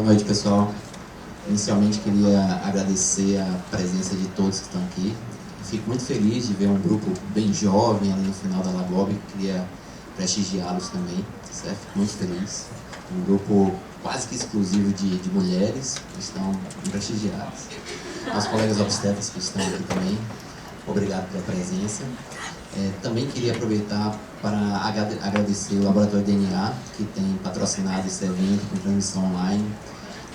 Boa noite, pessoal. Inicialmente queria agradecer a presença de todos que estão aqui. Fico muito feliz de ver um grupo bem jovem ali no final da Lagob. Queria prestigiá-los também, certo? Fico muito feliz. Um grupo quase que exclusivo de mulheres que estão prestigiadas. Aos colegas obstetras que estão aqui também, obrigado pela presença. Também queria aproveitar para agradecer o Laboratório DNA, que tem patrocinado esse evento com transmissão online,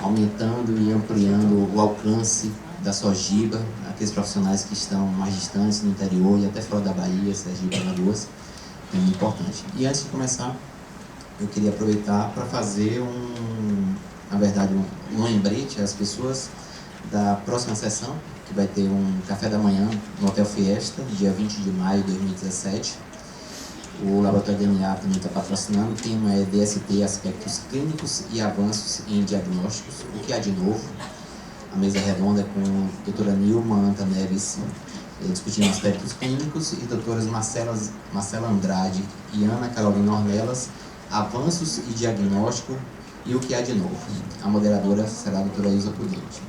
aumentando e ampliando o alcance da Sojiba, aqueles profissionais que estão mais distantes no interior e até fora da Bahia, Sergipe, Alagoas, é muito importante. E antes de começar, eu queria aproveitar para fazer na verdade, um lembrete às pessoas da próxima sessão, que vai ter um café da manhã no Hotel Fiesta, dia 20 de maio de 2017. O Laboratório DNA também está patrocinando. O tema é DST, aspectos clínicos e avanços em diagnósticos, o que há de novo. A mesa redonda é com a doutora Nilma Anta Neves, discutindo aspectos clínicos, e doutoras Marcela Andrade e Ana Carolina Ornelas, avanços e diagnóstico e o que há de novo. A moderadora será a doutora Ilza Prudente.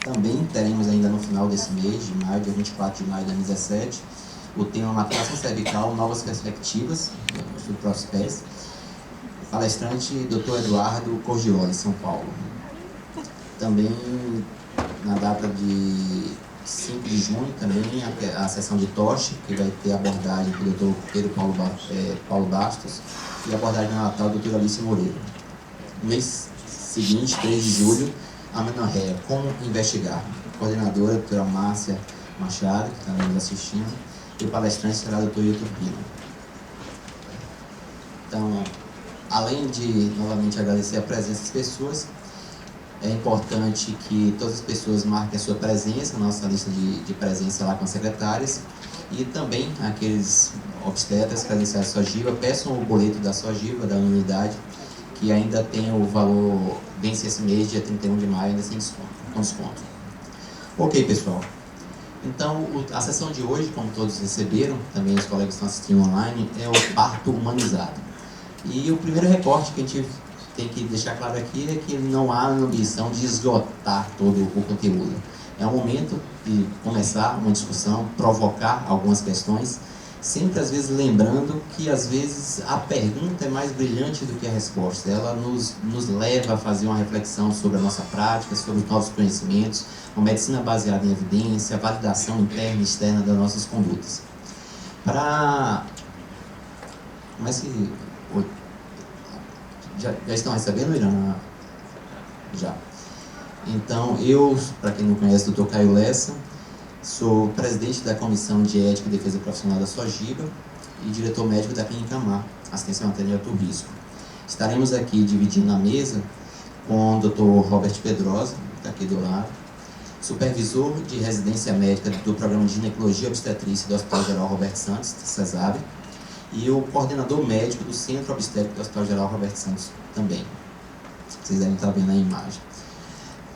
Também teremos ainda no final desse mês, de maio, dia 24 de maio de 2017, o tema Maturação Cervical, Novas Perspectivas, do Estudo Prospers. Palestrante, Dr. Eduardo Corgioli, São Paulo. Também, na data de 5 de junho, também a sessão de TOSH, que vai ter abordagem do Dr. Pedro Paulo Bastos, e a abordagem natal do Dr. Alice Moreira. No mês seguinte, 3 de julho, a menorreia, como investigar. Coordenadora, a doutora Márcia Machado, que está nos assistindo, e o palestrante será o doutor Hilton Pino. Então, além de, novamente, agradecer a presença das pessoas, é importante que todas as pessoas marquem a sua presença, na nossa lista de presença lá com as secretárias, e também aqueles obstetras credenciados da Sojiba, peçam o boleto da Sojiba, da unidade, que ainda tem o valor, vence esse mês, dia 31 de maio, ainda sem desconto, com desconto. Ok, pessoal. Então, a sessão de hoje, como todos receberam, também os colegas que estão assistindo online, é o parto humanizado. E o primeiro recorte que a gente tem que deixar claro aqui é que não há ambição de esgotar todo o conteúdo. É o momento de começar uma discussão, provocar algumas questões, sempre às vezes lembrando que às vezes a pergunta é mais brilhante do que a resposta. Ela nos leva a fazer uma reflexão sobre a nossa prática, sobre os novos conhecimentos, uma medicina baseada em evidência, a validação interna e externa das nossas condutas. Já estão recebendo, Irana? Já. Então, para quem não conhece, Dr. Caio Lessa, sou presidente da Comissão de Ética e Defesa Profissional da Sojiba e diretor médico da Clínica Mar, Assistência Materna de Alto Risco. Estaremos aqui dividindo a mesa com o Dr. Robert Pedrosa, que está aqui do lado, supervisor de residência médica do Programa de Ginecologia e Obstetrícia do Hospital Geral Roberto Santos, CESAB, e o coordenador médico do Centro Obstétrico do Hospital Geral Roberto Santos também. Vocês devem estar vendo a imagem.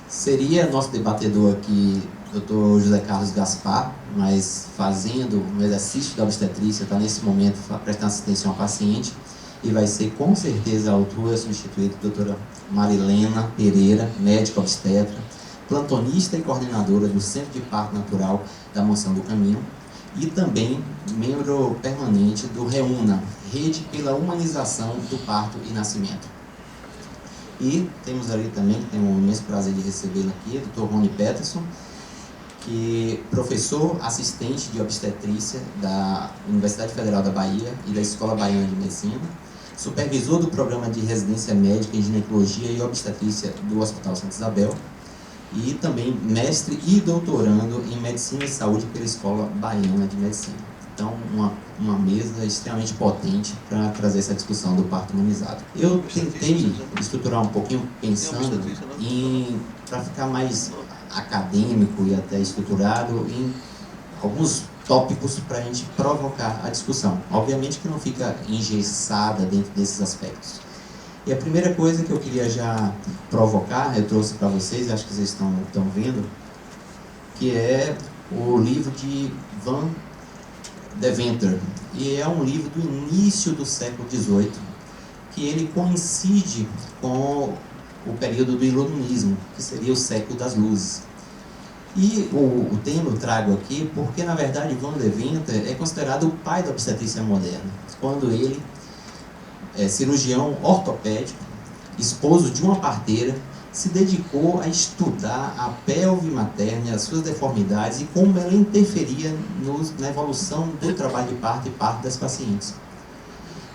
Seria nosso debatedor aqui, Dr. José Carlos Gaspar, mas fazendo um exercício da obstetrícia, está nesse momento prestando assistência a uma paciente, e vai ser com certeza a altura substituída da doutora Marilena Pereira, médica obstetra, plantonista e coordenadora do Centro de Parto Natural da Monção do Caminho, e também membro permanente do REUNA, Rede pela Humanização do Parto e Nascimento. E temos ali também, que tem um imenso prazer de recebê-lo aqui, o Dr. Rony Peterson, que é professor assistente de obstetrícia da Universidade Federal da Bahia e da Escola Baiana de Medicina, supervisor do programa de residência médica em ginecologia e obstetrícia do Hospital Santa Isabel, e também mestre e doutorando em Medicina e Saúde pela Escola Baiana de Medicina. Então, uma mesa extremamente potente para trazer essa discussão do parto humanizado. Eu tentei estruturar um pouquinho pensando para ficar mais acadêmico e até estruturado em alguns tópicos para a gente provocar a discussão. Obviamente que não fica engessada dentro desses aspectos. E a primeira coisa que eu queria já provocar, eu trouxe para vocês, acho que vocês estão vendo, que é o livro de Van Deventer. E é um livro do início do século XVIII, que ele coincide com o período do iluminismo, que seria o século das luzes. E o tema eu trago aqui porque, na verdade, Van Deventer é considerado o pai da obstetrícia moderna, quando ele é cirurgião ortopédico, esposo de uma parteira, se dedicou a estudar a pelve materna, as suas deformidades e como ela interferia na evolução do trabalho de parto e parto das pacientes.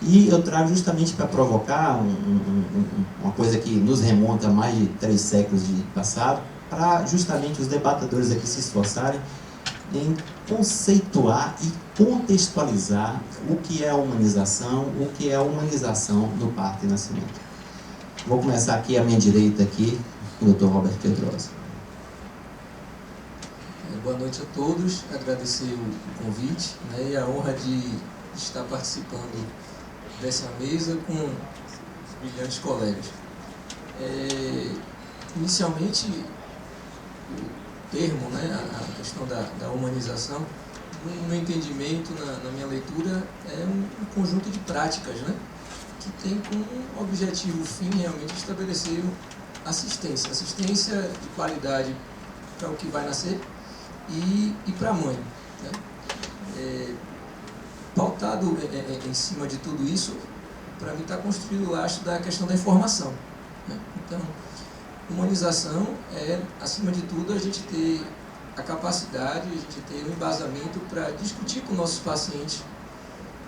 E eu trago justamente para provocar uma coisa que nos remonta a mais de 3 séculos de passado, para justamente os debatedores aqui se esforçarem em conceituar e contextualizar o que é a humanização, o que é a humanização no parto e nascimento. Vou começar aqui à minha direita, aqui, com o Dr. Robert Pedrosa. Boa noite a todos, agradecer o convite, né, e a honra de estar participando dessa mesa com brilhantes colegas. Inicialmente, o termo, né, a questão da humanização, no meu entendimento, na minha leitura, é um conjunto de práticas, né, que tem como objetivo fim realmente estabelecer assistência de qualidade para o que vai nascer e para a mãe, né. Pautado em cima de tudo isso, para mim está construído o lastro da questão da informação, né. Então, humanização é, acima de tudo, a gente ter a capacidade, a gente ter um embasamento para discutir com nossos pacientes,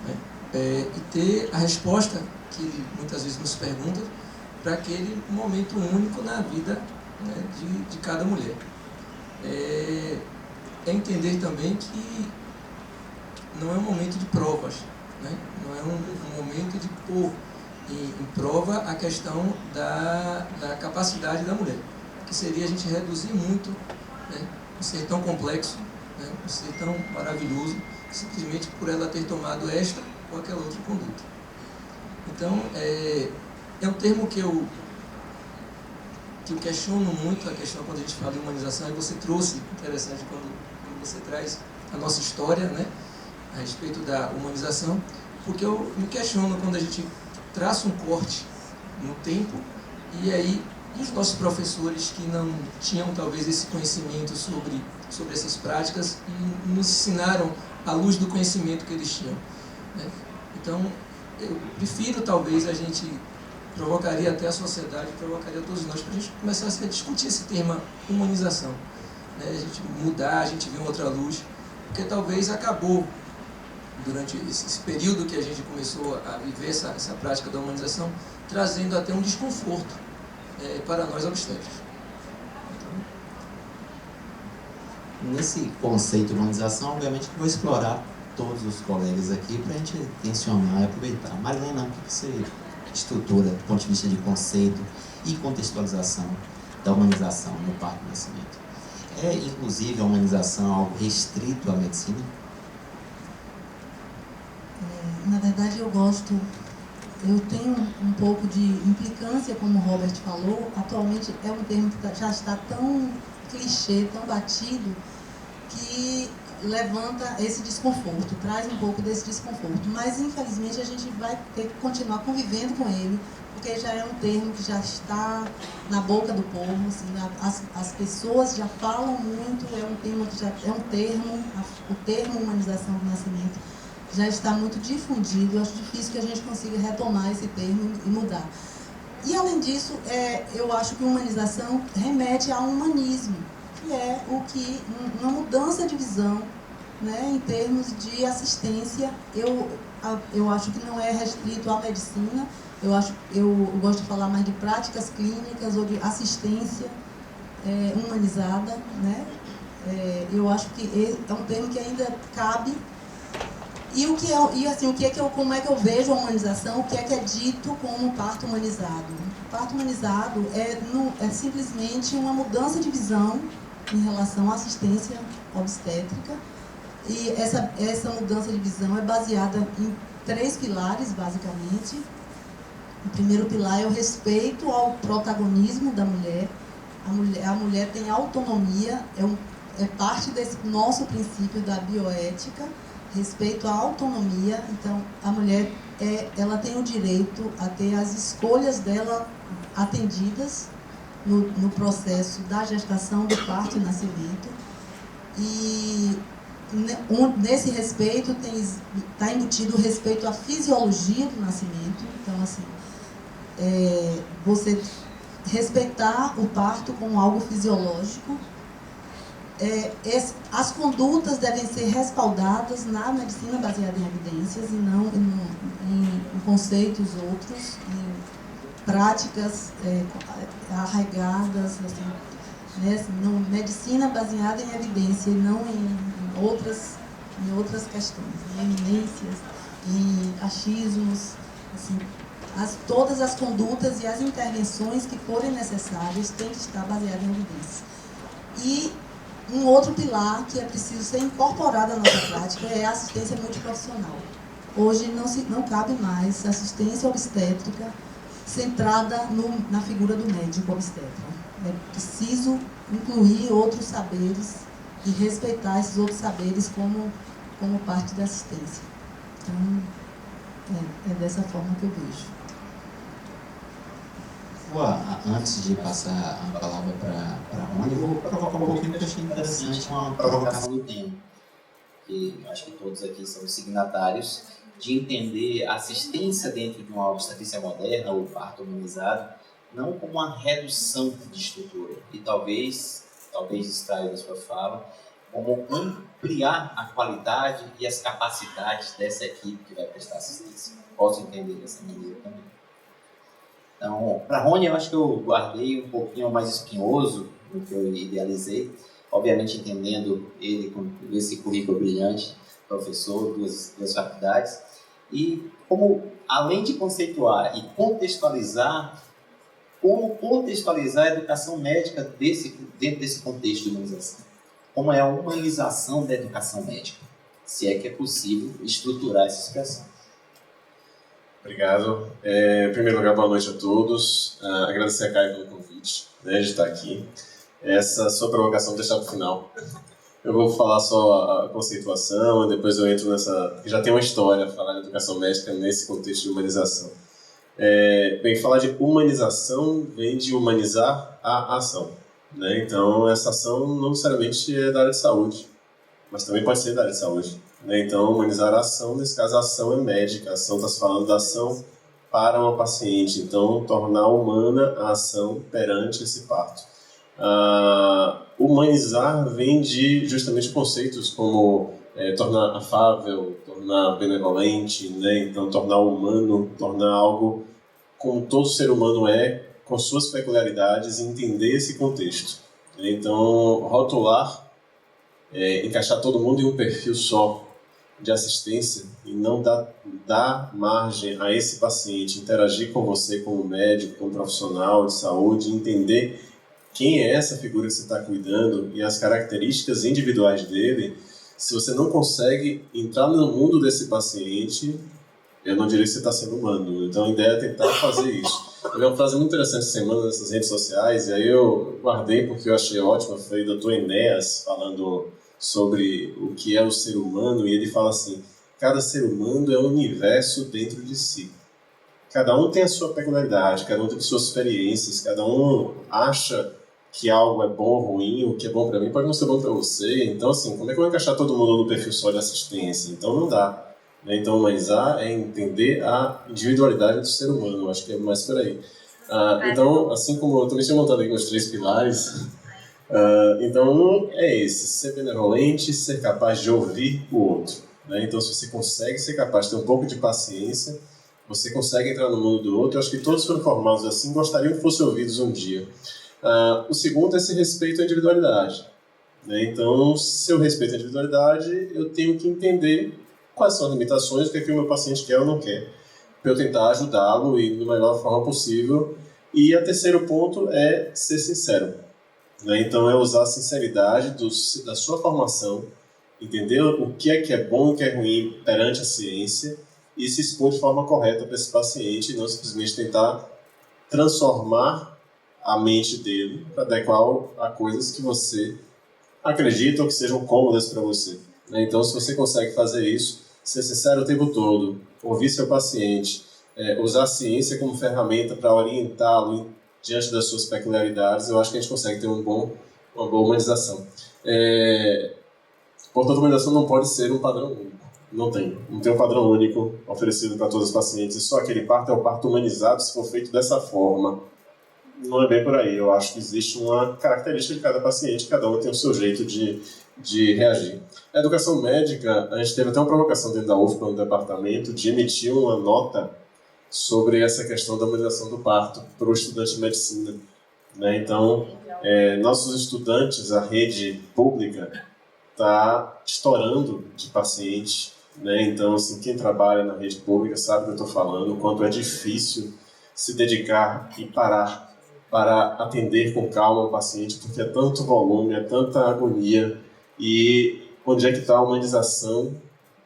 né, e ter a resposta que ele muitas vezes nos pergunta para aquele momento único na vida, né, de cada mulher. É entender também que não é um momento de provas, né, não é um momento de pôr em prova a questão da capacidade da mulher, que seria a gente reduzir muito, né, um ser tão complexo, né, um ser tão maravilhoso, simplesmente por ela ter tomado esta ou aquela outra conduta. Então, é um termo que eu questiono muito, a questão quando a gente fala de humanização, e você trouxe, interessante, quando você traz a nossa história, né, a respeito da humanização, porque eu me questiono quando a gente traça um corte no tempo, e aí os nossos professores que não tinham talvez esse conhecimento sobre essas práticas e nos ensinaram à luz do conhecimento que eles tinham, né? Então, eu prefiro talvez a gente provocaria até a sociedade, provocaria todos nós, para a gente começar a discutir esse tema humanização, né? A gente mudar, a gente ver uma outra luz, porque talvez acabou durante esse período que a gente começou a viver essa prática da humanização, trazendo até um desconforto para nós obstetras. Então, nesse conceito de humanização, obviamente que vou explorar todos os colegas aqui para a gente tensionar e aproveitar. Marilena, o que você estrutura do ponto de vista de conceito e contextualização da humanização no parto e nascimento? É, inclusive, a humanização algo restrito à medicina? Na verdade, eu tenho um pouco de implicância, como o Robert falou. Atualmente é um termo que já está tão clichê, tão batido, que levanta esse desconforto, traz um pouco desse desconforto. Mas, infelizmente, a gente vai ter que continuar convivendo com ele, porque já é um termo que já está na boca do povo, assim, as pessoas já falam muito, o termo humanização do nascimento já está muito difundido. Eu acho difícil que a gente consiga retomar esse termo e mudar. E, além disso, eu acho que humanização remete ao humanismo, que é uma mudança de visão, né, em termos de assistência. Eu acho que não é restrito à medicina. Eu gosto de falar mais de práticas clínicas ou de assistência humanizada, né? Eu acho que é um termo que ainda cabe. Como é que eu vejo a humanização? O que é dito como parto humanizado? O parto humanizado é simplesmente uma mudança de visão em relação à assistência obstétrica. E essa mudança de visão é baseada em 3 pilares, basicamente. O primeiro pilar é o respeito ao protagonismo da mulher. A mulher tem autonomia, é parte desse nosso princípio da bioética, respeito à autonomia. Então, a mulher ela tem o direito a ter as escolhas dela atendidas no processo da gestação, do parto e nascimento. E nesse respeito está embutido o respeito à fisiologia do nascimento. Então, assim, você respeitar o parto como algo fisiológico. As condutas devem ser respaldadas na medicina baseada em evidências e não em conceitos outros, em práticas arraigadas, assim, né? Medicina baseada em evidência e não em outras questões, em eminências, em achismos, assim, todas as condutas e as intervenções que forem necessárias têm que estar baseadas em evidências. E um outro pilar que é preciso ser incorporado à nossa prática é a assistência multiprofissional. Hoje não cabe mais assistência obstétrica centrada na figura do médico obstetra. É preciso incluir outros saberes e respeitar esses outros saberes como parte da assistência. Então, é dessa forma que eu vejo. Antes de passar a palavra para a Rony, eu vou provocar um pouquinho, porque eu achei interessante uma provocação do tema. Que acho que todos aqui são signatários de entender a assistência dentro de uma obstetrícia moderna ou parto humanizado não como uma redução de estrutura, e talvez extraia da sua fala, como ampliar a qualidade e as capacidades dessa equipe que vai prestar assistência. Posso entender dessa maneira também. Então, para Rony, eu acho que eu guardei um pouquinho mais espinhoso do que eu idealizei, obviamente entendendo ele com esse currículo brilhante, professor, duas faculdades, e como, além de conceituar e contextualizar, como contextualizar a educação médica dentro desse contexto de humanização. Como é a humanização da educação médica, se é que é possível estruturar essa expressão. Obrigado. Em primeiro lugar, boa noite a todos. Agradecer a Caio pelo convite, de estar aqui. Essa sua provocação deixar para o final. Eu vou falar só a conceituação e depois eu entro nessa... Já tem uma história falar de educação médica nesse contexto de humanização. Bem, falar de humanização vem de humanizar a ação, né? Então, essa ação não necessariamente é da área de saúde, mas também pode ser da área de saúde, né? Então, humanizar a ação, nesse caso, a ação é médica, a ação está se falando da ação para uma paciente, então, tornar humana a ação perante esse parto. Humanizar vem de justamente conceitos como tornar afável, tornar benevolente, né? Então, tornar humano, tornar algo como todo ser humano é, com suas peculiaridades, e entender esse contexto. Então, rotular, encaixar todo mundo em um perfil só de assistência e não dar margem a esse paciente interagir com você como médico, como profissional de saúde, entender quem é essa figura que você está cuidando e as características individuais dele. Se você não consegue entrar no mundo desse paciente, eu não diria que você está sendo humano. Então, a ideia é tentar fazer isso. Eu vi uma frase muito interessante essa semana nessas redes sociais, e aí eu guardei porque eu achei ótima. Foi o Dr. Enéas falando sobre o que é o ser humano, e ele fala assim: cada ser humano é um universo dentro de si. Cada um tem a sua peculiaridade, cada um tem suas experiências, cada um acha que algo é bom ou ruim, o que é bom para mim pode não ser bom para você. Então, assim, como é que eu vou encaixar todo mundo no perfil só de assistência? Então, não dá. Então, humanizar é entender a individualidade do ser humano, acho que é mais por aí. Então, assim como eu também estou montando aqui os 3 pilares, então é esse: ser benevolente, ser capaz de ouvir o outro, né? Então, se você consegue ser capaz de ter um pouco de paciência, você consegue entrar no mundo do outro. Eu acho que todos foram formados assim, gostariam que fossem ouvidos um dia. O segundo é esse respeito à individualidade, né? Então, se eu respeito a individualidade, eu tenho que entender quais são as limitações, o que é que o meu paciente quer ou não quer, para eu tentar ajudá-lo e da melhor forma possível. E o terceiro ponto é ser sincero, né? Então, é usar a sinceridade da sua formação, entender o que é bom e o que é ruim perante a ciência e se expor de forma correta para esse paciente, e não simplesmente tentar transformar a mente dele para adequar a coisas que você acredita ou que sejam cômodas para você. Então, se você consegue fazer isso, ser sincero o tempo todo, ouvir seu paciente, usar a ciência como ferramenta para orientá-lo, diante das suas peculiaridades, eu acho que a gente consegue ter uma boa humanização. Portanto, a humanização não pode ser um padrão único. Não tem um padrão único oferecido para todos os pacientes. E só aquele parto é o parto humanizado se for feito dessa forma. Não é bem por aí. Eu acho que existe uma característica de cada paciente, cada um tem o seu jeito de reagir. A educação médica, a gente teve até uma provocação dentro da UFPA, no departamento, de emitir uma nota sobre essa questão da humanização do parto para o estudante de medicina. Né? Então, nossos estudantes, a rede pública, está estourando de paciente. Né? Então, assim, quem trabalha na rede pública sabe o que eu estou falando, o quanto é difícil se dedicar e parar para atender com calma o paciente, porque é tanto volume, é tanta agonia. E onde é que está a humanização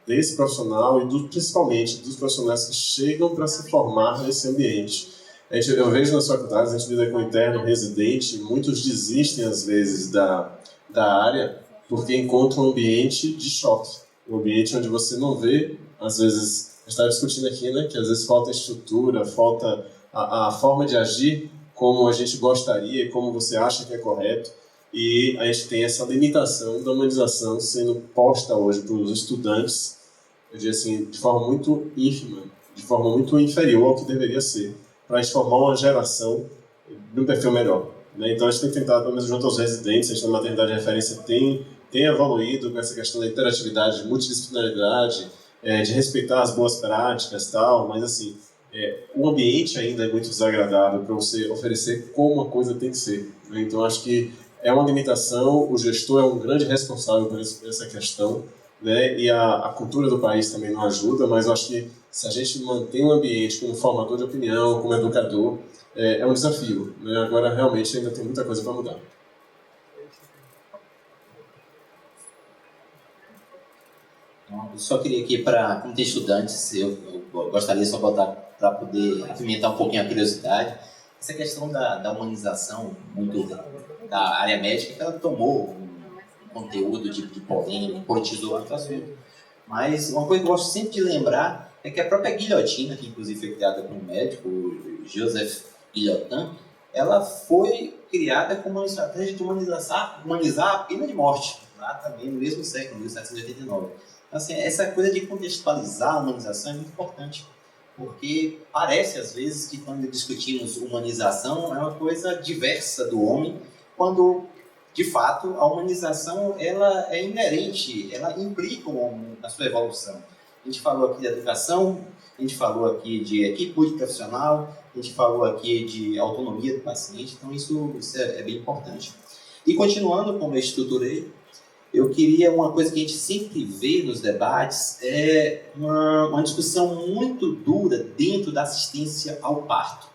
desse profissional e principalmente dos profissionais que chegam para se formar nesse ambiente? Eu vejo nas faculdades, a gente lida com interno, residente, muitos desistem às vezes da área porque encontram um ambiente de choque, um ambiente onde você não vê, às vezes, a gente estava discutindo aqui, né, que às vezes falta estrutura, falta a forma de agir como a gente gostaria, como você acha que é correto, e a gente tem essa limitação da humanização sendo posta hoje para os estudantes, eu diria assim, de forma muito ínfima, de forma muito inferior ao que deveria ser, para a gente formar uma geração de um perfil melhor. Né? Então a gente tem tentado, pelo menos junto aos residentes, a gente na maternidade de referência tem evoluído com essa questão da interatividade, de multidisciplinaridade, de respeitar as boas práticas e tal, mas assim, o ambiente ainda é muito desagradável para você oferecer como a coisa tem que ser. Né? Então acho que é uma limitação, o gestor é um grande responsável por essa questão, né? E a cultura do país também não ajuda, mas eu acho que se a gente mantém um ambiente como formador de opinião, como educador, é um desafio. Né? Agora realmente ainda tem muita coisa para mudar. Eu só queria aqui, como tem estudantes, eu gostaria só botar para poder apimentar um pouquinho a curiosidade. Essa questão da humanização muito da área médica, ela tomou um conteúdo de polêmica, politizou muito assunto. Mas uma coisa que eu gosto sempre de lembrar é que a própria guilhotina, que inclusive foi criada por um médico, Joseph Guillotin, ela foi criada como uma estratégia de humanizar a pena de morte, lá também no mesmo século, 1789. Assim, essa coisa de contextualizar a humanização é muito importante, porque parece às vezes que quando discutimos humanização é uma coisa diversa do homem, quando de fato a humanização ela é inerente, ela implica o homem na sua evolução. A gente falou aqui de educação, a gente falou aqui de equipe multiprofissional, a gente falou aqui de autonomia do paciente, então isso é bem importante. E continuando como eu estruturei, eu queria uma coisa que a gente sempre vê nos debates, é uma discussão muito dura dentro da assistência ao parto.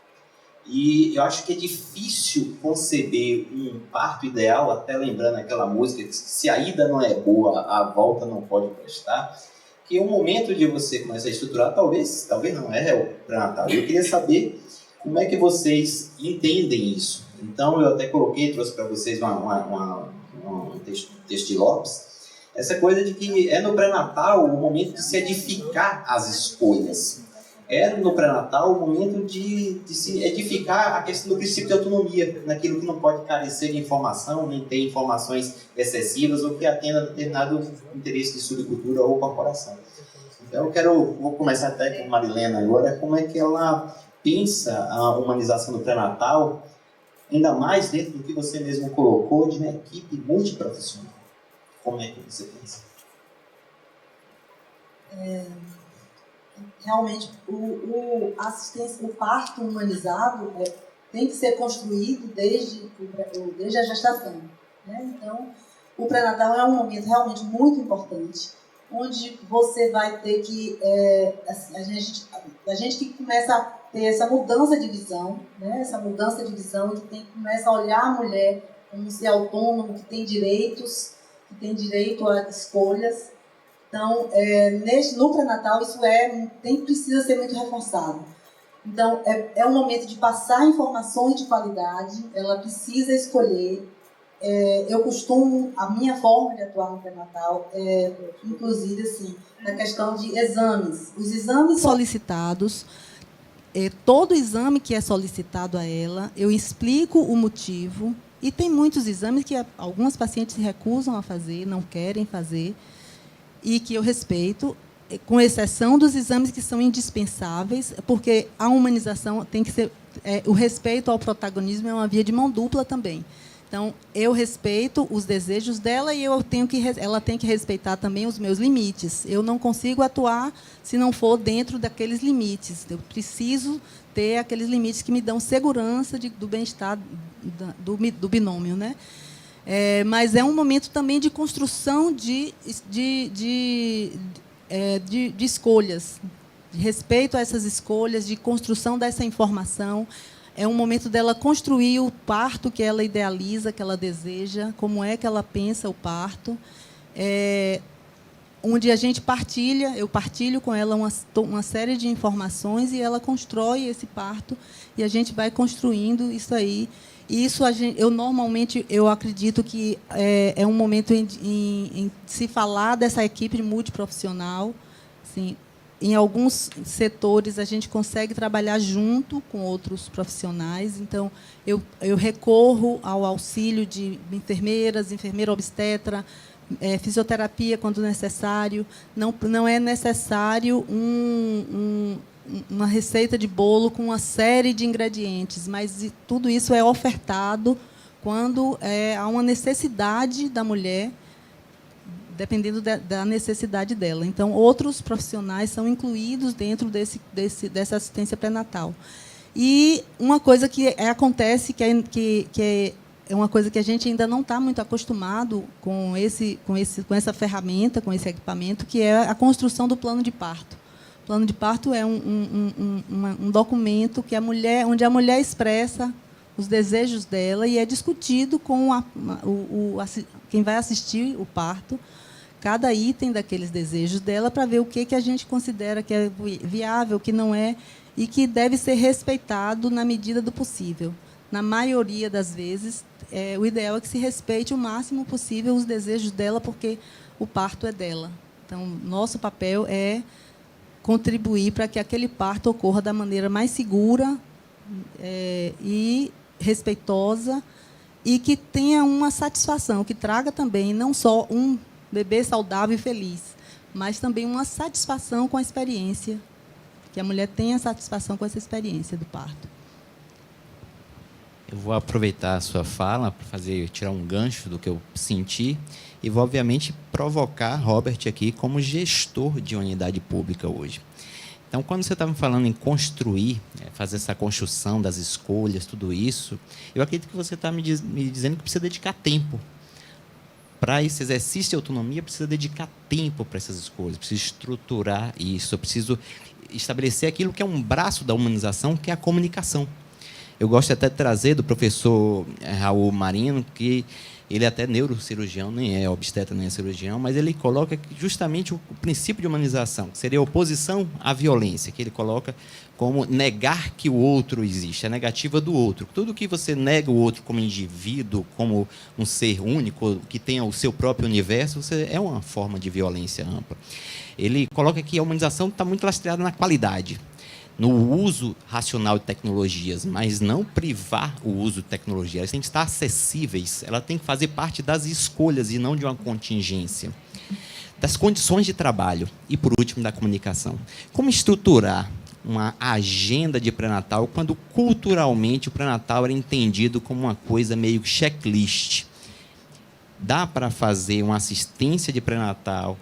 E eu acho que é difícil conceber um parto ideal, até lembrando aquela música, que se a ida não é boa, a volta não pode prestar, que o momento de você começar a estruturar, talvez não é o pré-natal. Eu queria saber como é que vocês entendem isso. Então, eu até trouxe para vocês um texto de Lopes, essa coisa de que é no pré-natal o momento de se edificar as escolhas. É no pré-natal o momento de se edificar a questão do princípio de autonomia, naquilo que não pode carecer de informação, nem ter informações excessivas ou que atenda a determinado interesse de subcultura ou corporação. Então vou começar até com Marilena agora, como é que ela pensa a humanização do pré-natal, ainda mais dentro do que você mesmo colocou de uma equipe multiprofissional. Como é que você pensa? Realmente, o parto humanizado tem que ser construído desde a gestação. Né? Então, o pré-natal é um momento realmente muito importante, onde você vai ter que... a gente que começa a ter essa mudança de visão, né? Essa mudança de visão que começa a olhar a mulher como ser autônomo, que tem direitos, que tem direito a escolhas. Então, no pré-natal, isso precisa ser muito reforçado. Então, é um momento de passar informações de qualidade, ela precisa escolher. A minha forma de atuar no pré-natal inclusive, assim, na questão de exames. Os exames solicitados todo exame que é solicitado a ela, eu explico o motivo, e tem muitos exames que algumas pacientes se recusam a fazer, não querem fazer, e que eu respeito, com exceção dos exames que são indispensáveis, porque a humanização tem que ser... o respeito ao protagonismo é uma via de mão dupla também. Então, eu respeito os desejos dela e ela tem que respeitar também os meus limites. Eu não consigo atuar se não for dentro daqueles limites. Eu preciso ter aqueles limites que me dão segurança do bem-estar do binômio, né? Mas é um momento também de construção de escolhas, de respeito a essas escolhas, de construção dessa informação. É um momento dela construir o parto que ela idealiza, que ela deseja, como é que ela pensa o parto, onde a gente eu partilho com ela uma série de informações e ela constrói esse parto e a gente vai construindo isso aí. E isso eu acredito que é um momento em se falar dessa equipe multiprofissional, assim. Em alguns setores, a gente consegue trabalhar junto com outros profissionais. Então, eu recorro ao auxílio de enfermeiras, enfermeira obstetra, fisioterapia, quando necessário. Não é necessário uma receita de bolo com uma série de ingredientes, mas tudo isso é ofertado quando há uma necessidade da mulher, dependendo da necessidade dela. Então, outros profissionais são incluídos dentro dessa assistência pré-natal. E uma coisa que acontece, que é uma coisa que a gente ainda não está muito acostumado com essa ferramenta, com esse equipamento, que é a construção do plano de parto. O plano de parto é um documento onde a mulher expressa os desejos dela e é discutido com quem vai assistir o parto, cada item daqueles desejos dela, para ver o que a gente considera que é viável, o que não é, e que deve ser respeitado na medida do possível. Na maioria das vezes, o ideal é que se respeite o máximo possível os desejos dela, porque o parto é dela. Então, nosso papel é contribuir para que aquele parto ocorra da maneira mais segura e respeitosa, e que tenha uma satisfação, que traga também não só um bebê saudável e feliz, mas também uma satisfação com a experiência, que a mulher tenha satisfação com essa experiência do parto. Eu vou aproveitar a sua fala para tirar um gancho do que eu senti e vou, obviamente, provocar Robert aqui como gestor de unidade pública hoje. Então, quando você estava falando em construir, fazer essa construção das escolhas, tudo isso, eu acredito que você está me dizendo que precisa dedicar tempo. Para esse exercício de autonomia, precisa dedicar tempo para essas escolhas, precisa estruturar isso, eu preciso estabelecer aquilo que é um braço da humanização, que é a comunicação. Eu gosto até de trazer do professor Raul Marino, que ele é até neurocirurgião, nem é obstetra, nem é cirurgião, mas ele coloca justamente o princípio de humanização, que seria a oposição à violência, que ele coloca como negar que o outro existe, a negativa do outro. Tudo que você nega o outro como indivíduo, como um ser único, que tenha o seu próprio universo, é uma forma de violência ampla. Ele coloca que a humanização está muito lastreada na qualidade, no uso racional de tecnologias, mas não privar o uso de tecnologia. Elas têm que estar acessíveis, ela tem que fazer parte das escolhas e não de uma contingência. Das condições de trabalho e, por último, da comunicação. Como estruturar uma agenda de pré-natal quando culturalmente o pré-natal era entendido como uma coisa meio checklist? Dá para fazer uma assistência de pré-natal,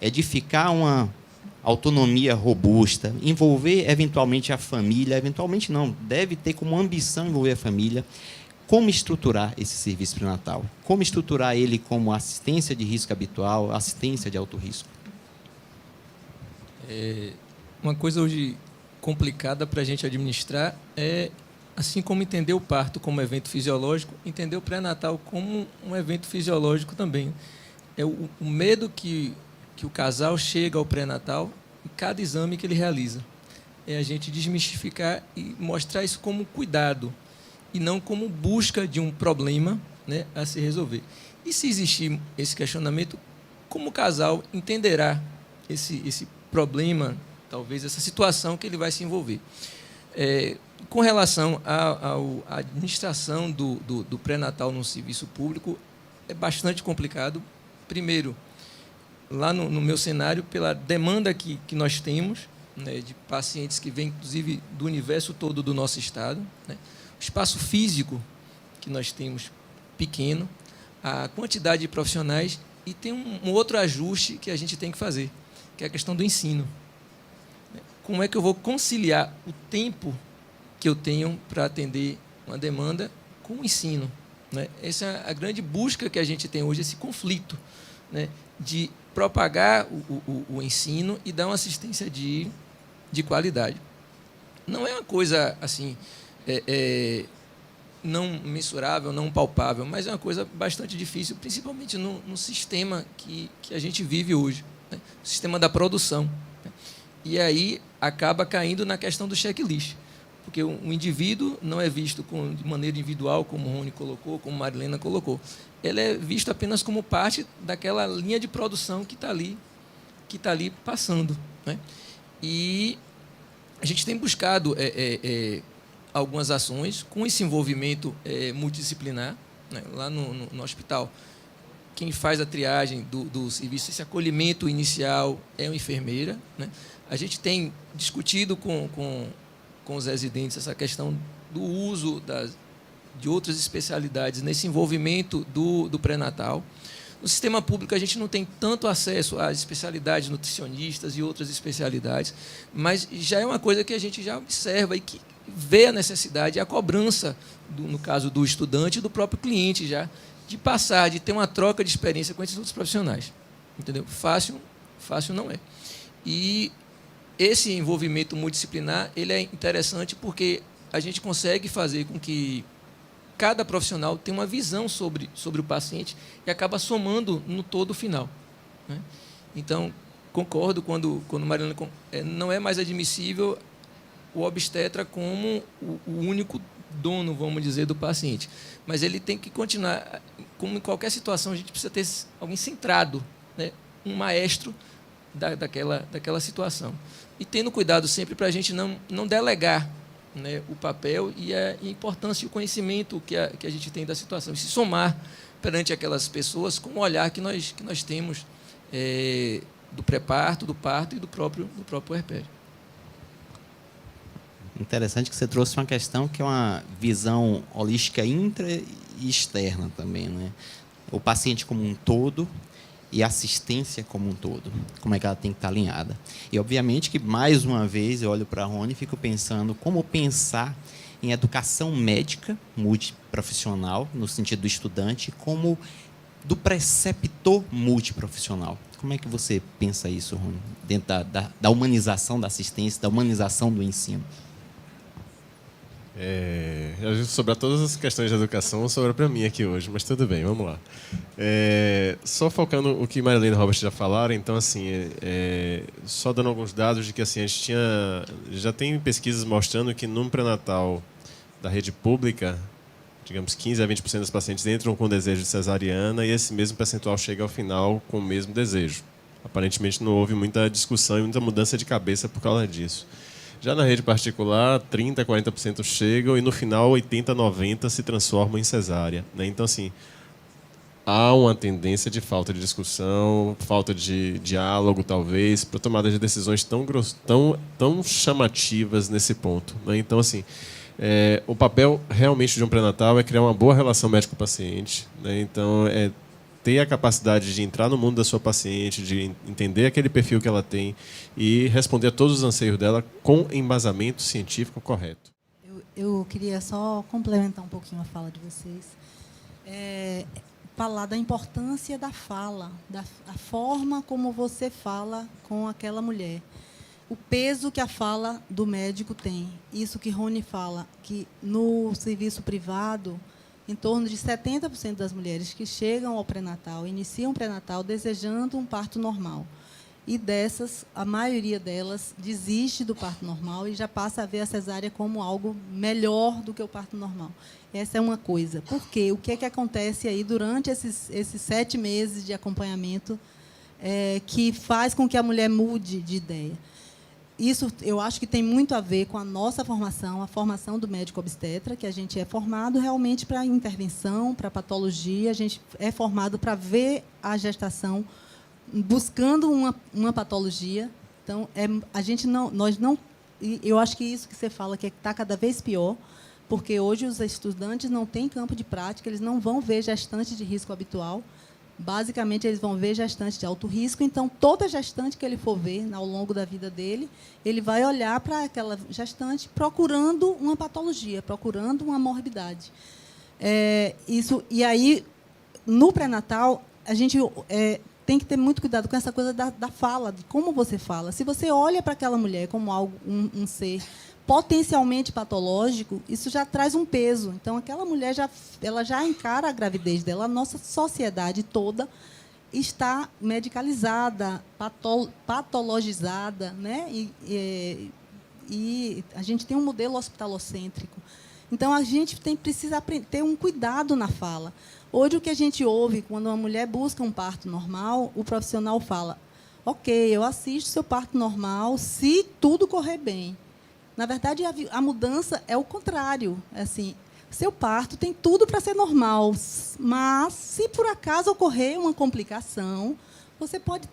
edificar uma autonomia robusta, envolver eventualmente a família, eventualmente não, deve ter como ambição envolver a família. Como estruturar esse serviço pré-natal? Como estruturar ele como assistência de risco habitual, assistência de alto risco? Uma coisa hoje complicada para a gente administrar é, assim como entender o parto como evento fisiológico, entender o pré-natal como um evento fisiológico também. É o medo que o casal chega ao pré-natal em cada exame que ele realiza. É a gente desmistificar e mostrar isso como cuidado e não como busca de um problema, né, a se resolver. E se existir esse questionamento, como o casal entenderá esse problema, talvez essa situação que ele vai se envolver. Com relação à administração do pré-natal no serviço público, é bastante complicado. Primeiro, lá no meu cenário, pela demanda que nós temos, né, de pacientes que vêm, inclusive, do universo todo do nosso estado, né, o espaço físico que nós temos pequeno, a quantidade de profissionais, e tem um outro ajuste que a gente tem que fazer, que é a questão do ensino. Como é que eu vou conciliar o tempo que eu tenho para atender uma demanda com o ensino, né? Essa é a grande busca que a gente tem hoje, esse conflito, né, de propagar o ensino e dar uma assistência de qualidade. Não é uma coisa assim, não mensurável, não palpável, mas é uma coisa bastante difícil, principalmente no sistema que a gente vive hoje, né? O sistema da produção, né? E aí acaba caindo na questão do checklist, porque o indivíduo não é visto de maneira individual, como o Rony colocou, como a Marilena colocou. Ele é visto apenas como parte daquela linha de produção que está ali passando, né? E a gente tem buscado algumas ações com esse envolvimento multidisciplinar, né? Lá no hospital, quem faz a triagem do serviço, esse acolhimento inicial é uma enfermeira, né? A gente tem discutido com os residentes essa questão do uso de outras especialidades nesse envolvimento do pré-natal. No sistema público, a gente não tem tanto acesso às especialidades nutricionistas e outras especialidades, mas já é uma coisa que a gente já observa e que vê a necessidade e a cobrança, no caso do estudante e do próprio cliente, já de passar, de ter uma troca de experiência com esses outros profissionais. Entendeu? Fácil não é. E esse envolvimento multidisciplinar, ele é interessante porque a gente consegue fazer com que cada profissional tenha uma visão sobre o paciente e acaba somando no todo final, né? Então, concordo quando Marilena, não é mais admissível o obstetra como o único dono, vamos dizer, do paciente. Mas ele tem que continuar, como em qualquer situação, a gente precisa ter alguém centrado, né? Um maestro daquela situação. E tendo cuidado sempre para a gente não delegar, né, o papel e a importância e o conhecimento que a gente tem da situação. E se somar perante aquelas pessoas com o olhar que nós temos do pré-parto, do parto e do próprio puerpério. Interessante que você trouxe uma questão que é uma visão holística intra e externa também, né? O paciente como um todo e a assistência como um todo, como é que ela tem que estar alinhada. E, obviamente, que, mais uma vez, eu olho para a Rony e fico pensando como pensar em educação médica multiprofissional, no sentido do estudante, como do preceptor multiprofissional. Como é que você pensa isso, Rony, dentro da humanização da assistência, da humanização do ensino? Sobre todas as questões de educação, sobra para mim aqui hoje, mas tudo bem, vamos lá. Só focando o que Marilena e Robert já falaram, então, assim, só dando alguns dados de que, assim, a gente já tem pesquisas mostrando que no pré-natal da rede pública, digamos, 15% a 20% dos pacientes entram com desejo de cesariana e esse mesmo percentual chega ao final com o mesmo desejo. Aparentemente não houve muita discussão e muita mudança de cabeça por causa disso. Já na rede particular, 30% a 40% chegam e no final 80% a 90% se transformam em cesárea, né? Então, assim, há uma tendência de falta de discussão, falta de diálogo, talvez, para tomada de decisões tão chamativas nesse ponto, né? Então, assim, o papel realmente de um pré-natal é criar uma boa relação médico-paciente, né? Então, ter a capacidade de entrar no mundo da sua paciente, de entender aquele perfil que ela tem e responder a todos os anseios dela com embasamento científico correto. Eu queria só complementar um pouquinho a fala de vocês. Falar da importância da fala, da forma como você fala com aquela mulher. O peso que a fala do médico tem. Isso que Rony fala, que no serviço privado, em torno de 70% das mulheres que chegam ao pré-natal, iniciam o pré-natal desejando um parto normal. E dessas, a maioria delas desiste do parto normal e já passa a ver a cesárea como algo melhor do que o parto normal. Essa é uma coisa. Por quê? O que é que acontece aí durante esses 7 meses de acompanhamento que faz com que a mulher mude de ideia? isso eu acho que tem muito a ver com a nossa formação, a formação do médico obstetra, que a gente é formado realmente para intervenção, para patologia, a gente é formado para ver a gestação buscando uma patologia. Então, a gente não, nós não, eu acho que isso que você fala que está cada vez pior, porque hoje os estudantes não têm campo de prática, eles não vão ver gestante de risco habitual. Basicamente, eles vão ver gestante de alto risco. Então, toda gestante que ele for ver ao longo da vida dele, ele vai olhar para aquela gestante procurando uma patologia, procurando uma morbidade. E aí, no pré-natal, a gente tem que ter muito cuidado com essa coisa da fala, de como você fala. Se você olha para aquela mulher como algo, um ser potencialmente patológico, isso já traz um peso. Então, aquela mulher ela já encara a gravidez dela. A nossa sociedade toda está medicalizada, patologizada, né? E a gente tem um modelo hospitalocêntrico. Então, a gente precisa ter um cuidado na fala. Hoje, o que a gente ouve, quando uma mulher busca um parto normal, o profissional fala: ok, eu assisto seu parto normal se tudo correr bem. Na verdade, a mudança é o contrário. Assim, seu parto tem tudo para ser normal, mas, se por acaso ocorrer uma complicação, você pode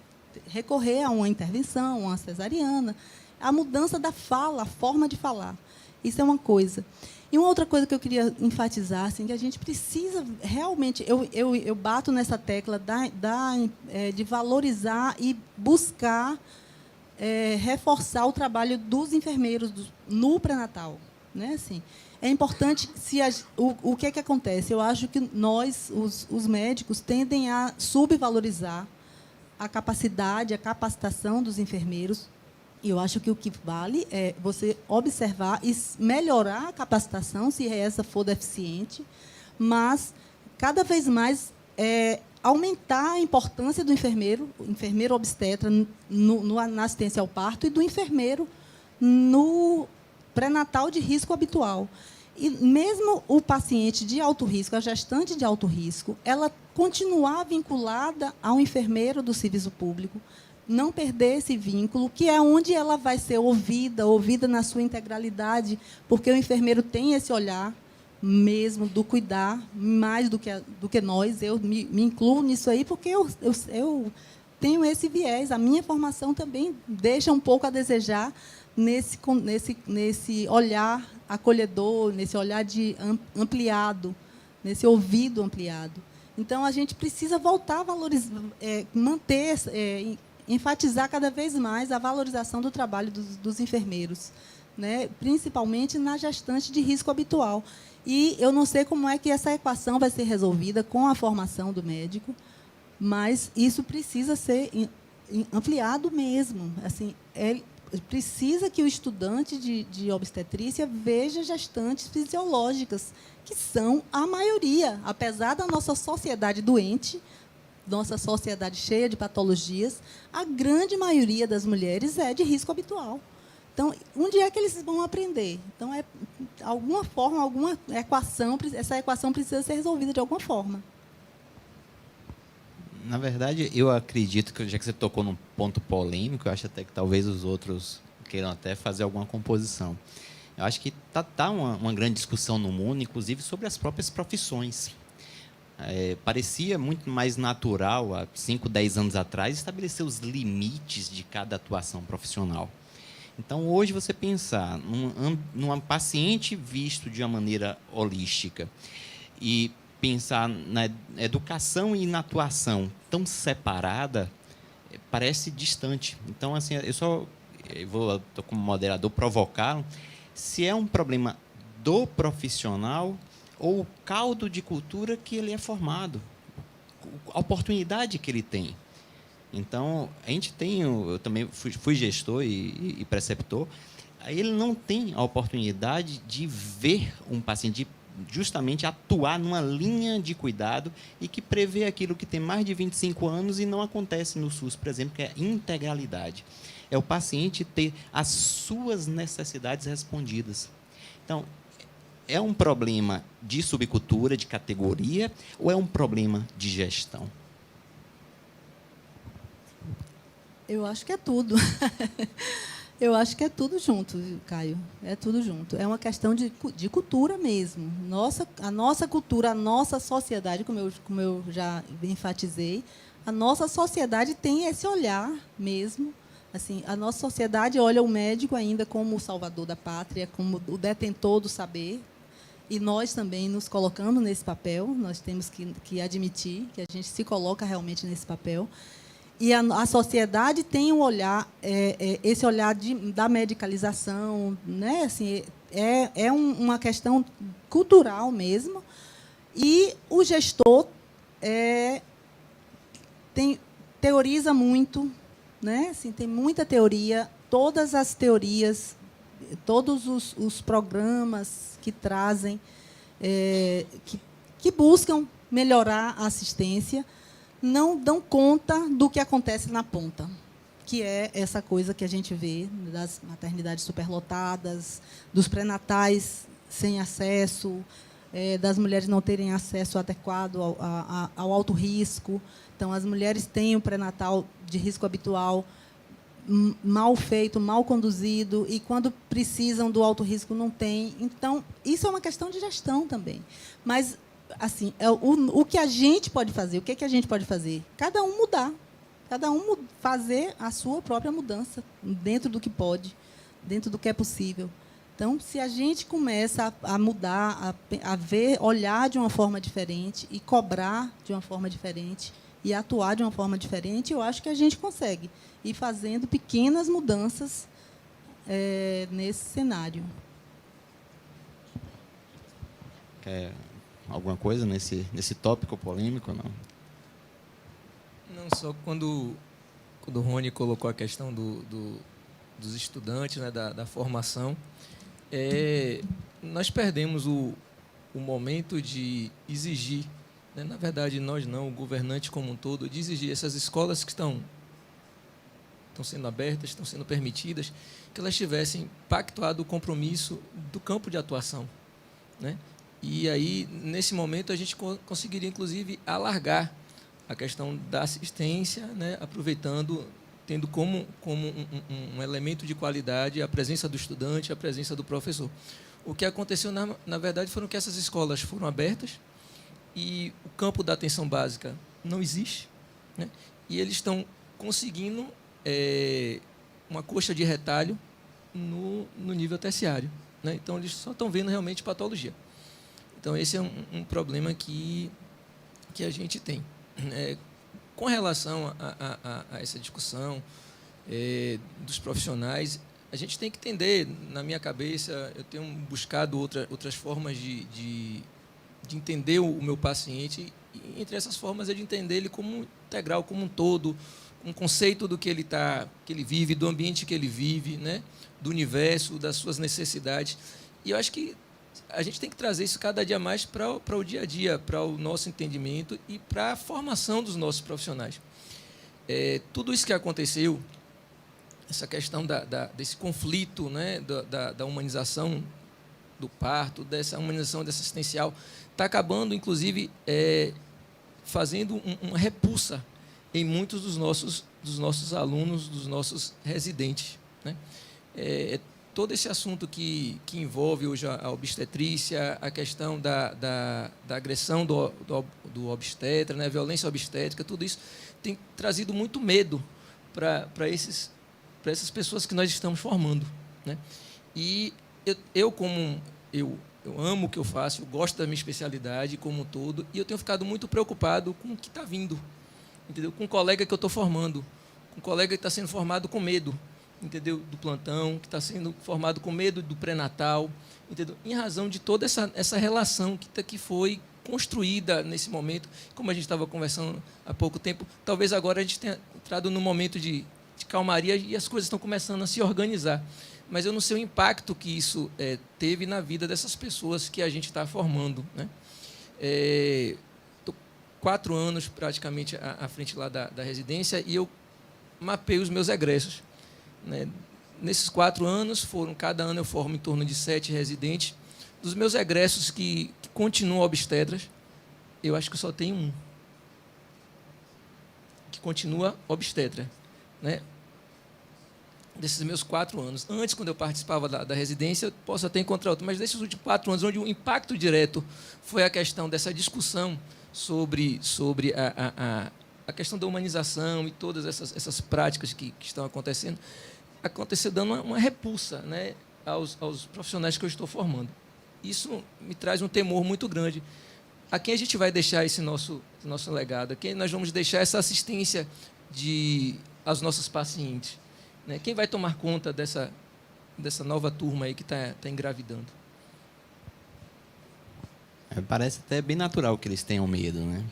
recorrer a uma intervenção, uma cesariana. A mudança da fala, a forma de falar. Isso é uma coisa. E uma outra coisa que eu queria enfatizar, assim, que a gente precisa realmente... Eu bato nessa tecla de valorizar e buscar reforçar o trabalho dos enfermeiros no pré-natal, né? Assim, é importante. O que é que acontece? Eu acho que nós, os médicos, tendem a subvalorizar a capacidade, a capacitação dos enfermeiros. E eu acho que o que vale é você observar e melhorar a capacitação, se essa for deficiente, mas, cada vez mais, aumentar a importância do enfermeiro obstetra na assistência ao parto e do enfermeiro no pré-natal de risco habitual. E mesmo o paciente de alto risco, a gestante de alto risco, ela continuar vinculada ao enfermeiro do serviço público, não perder esse vínculo, que é onde ela vai ser ouvida na sua integralidade, porque o enfermeiro tem esse olhar mesmo do cuidar, mais do que nós. Eu me incluo nisso aí, porque eu tenho esse viés. A minha formação também deixa um pouco a desejar nesse olhar acolhedor, nesse olhar ampliado, nesse ouvido ampliado. Então, a gente precisa voltar a valorizar, manter, enfatizar cada vez mais a valorização do trabalho dos enfermeiros, né? Principalmente na gestante de risco habitual. E eu não sei como é que essa equação vai ser resolvida com a formação do médico, mas isso precisa ser ampliado mesmo. Assim, precisa que o estudante de obstetrícia veja gestantes fisiológicas, que são a maioria, apesar da nossa sociedade doente, nossa sociedade cheia de patologias, a grande maioria das mulheres é de risco habitual. Então, onde é que eles vão aprender? Então, alguma forma, alguma equação, essa equação precisa ser resolvida de alguma forma. Na verdade, eu acredito que, já que você tocou num ponto polêmico, eu acho até que talvez os outros queiram até fazer alguma composição. Eu acho que está uma grande discussão no mundo, inclusive, sobre as próprias profissões. Parecia muito mais natural, há 5, 10 anos atrás, estabelecer os limites de cada atuação profissional. Então, hoje, você pensar numa paciente visto de uma maneira holística e pensar na educação e na atuação tão separada, parece distante. Então, assim, eu vou, como moderador, provocar se é um problema do profissional ou o caldo de cultura que ele é formado, a oportunidade que ele tem. Então, a gente tem, eu também fui gestor e preceptor, ele não tem a oportunidade de ver um paciente, de justamente atuar numa linha de cuidado e que prevê aquilo que tem mais de 25 anos e não acontece no SUS, por exemplo, que é a integralidade. É o paciente ter as suas necessidades respondidas. Então, é um problema de subcultura, de categoria, ou é um problema de gestão? Eu acho que é tudo. Eu acho que é tudo junto, Caio. É tudo junto. É uma questão de cultura mesmo. A nossa cultura, a nossa sociedade, como eu já enfatizei, a nossa sociedade tem esse olhar mesmo. Assim, a nossa sociedade olha o médico ainda como o salvador da pátria, como o detentor do saber. E nós também nos colocamos nesse papel. Nós temos que admitir que a gente se coloca realmente nesse papel. E a sociedade tem um olhar, esse olhar da medicalização, né? Assim, uma questão cultural mesmo. E o gestor teoriza muito, né? Assim, tem muita teoria, todas as teorias, todos os programas que trazem, que buscam melhorar a assistência, não dão conta do que acontece na ponta, que é essa coisa que a gente vê das maternidades superlotadas, dos pré-natais sem acesso, das mulheres não terem acesso adequado ao alto risco. Então, as mulheres têm o pré-natal de risco habitual mal feito, mal conduzido, e quando precisam do alto risco não tem. Então, isso é uma questão de gestão também. Mas assim, o que a gente pode fazer, o que a gente pode fazer? Cada um mudar, cada um fazer a sua própria mudança, dentro do que pode, dentro do que é possível. Então, se a gente começa a mudar, a ver, olhar de uma forma diferente e cobrar de uma forma diferente e atuar de uma forma diferente, eu acho que a gente consegue ir fazendo pequenas mudanças nesse cenário. Alguma coisa nesse tópico polêmico, não? Não, só quando o Rony colocou a questão dos estudantes, né, da formação, nós perdemos o momento de exigir, né, na verdade, nós não, o governante como um todo, de exigir essas escolas que estão sendo abertas, estão sendo permitidas, que elas tivessem pactuado o compromisso do campo de atuação, né? E aí, nesse momento, a gente conseguiria, inclusive, alargar a questão da assistência, né, aproveitando, tendo como um elemento de qualidade a presença do estudante, a presença do professor. O que aconteceu, na verdade, foram que essas escolas foram abertas e o campo da atenção básica não existe, né, e eles estão conseguindo uma coxa de retalho no nível terciário, né? Então, eles só estão vendo realmente patologia. Então, esse é um problema que a gente tem. Com relação a essa discussão dos profissionais, a gente tem que entender, na minha cabeça, eu tenho buscado outras formas de entender o meu paciente, e entre essas formas é de entender ele como integral, como um todo, um conceito do que ele vive, do ambiente que ele vive, né? Do universo, das suas necessidades. E eu acho que a gente tem que trazer isso cada dia mais para o dia a dia, para o nosso entendimento e para a formação dos nossos profissionais. Tudo isso que aconteceu, essa questão desse conflito, né, da humanização do parto, dessa humanização dessa assistencial, está acabando, inclusive, fazendo uma repulsa em muitos dos nossos alunos, dos nossos residentes, né? Todo esse assunto que envolve hoje a obstetrícia, a questão da agressão do obstetra, né, a violência obstétrica, tudo isso tem trazido muito medo para essas pessoas que nós estamos formando, né? E eu amo o que eu faço, eu gosto da minha especialidade como um todo, e eu tenho ficado muito preocupado com o que está vindo, entendeu? Com um colega que eu estou formando, com um colega que está sendo formado com medo, entendeu? Do plantão, que está sendo formado com medo do pré-natal, entendeu? Em razão de toda essa relação que foi construída nesse momento, como a gente estava conversando há pouco tempo, talvez agora a gente tenha entrado num momento de calmaria e as coisas estão começando a se organizar. Mas eu não sei o impacto que isso teve na vida dessas pessoas que a gente está formando, né? Estou 4 anos praticamente à frente lá da residência e eu mapeei os meus egressos, né? Nesses 4 anos, cada ano eu formo em torno de 7 residentes. Dos meus egressos que continuam obstetras, eu acho que só tem um que continua obstetra, né? desses meus 4 anos. Antes, quando eu participava da residência, eu posso até encontrar outro, mas desses últimos 4 anos, onde o impacto direto foi a questão dessa discussão sobre a questão da humanização e todas essas práticas que estão acontecendo dando uma repulsa, né, aos profissionais que eu estou formando. Isso me traz um temor muito grande. A quem a gente vai deixar esse nosso legado? A quem nós vamos deixar essa assistência aos nossos pacientes? Né? Quem vai tomar conta dessa nova turma aí que está engravidando? Parece até bem natural que eles tenham medo, né?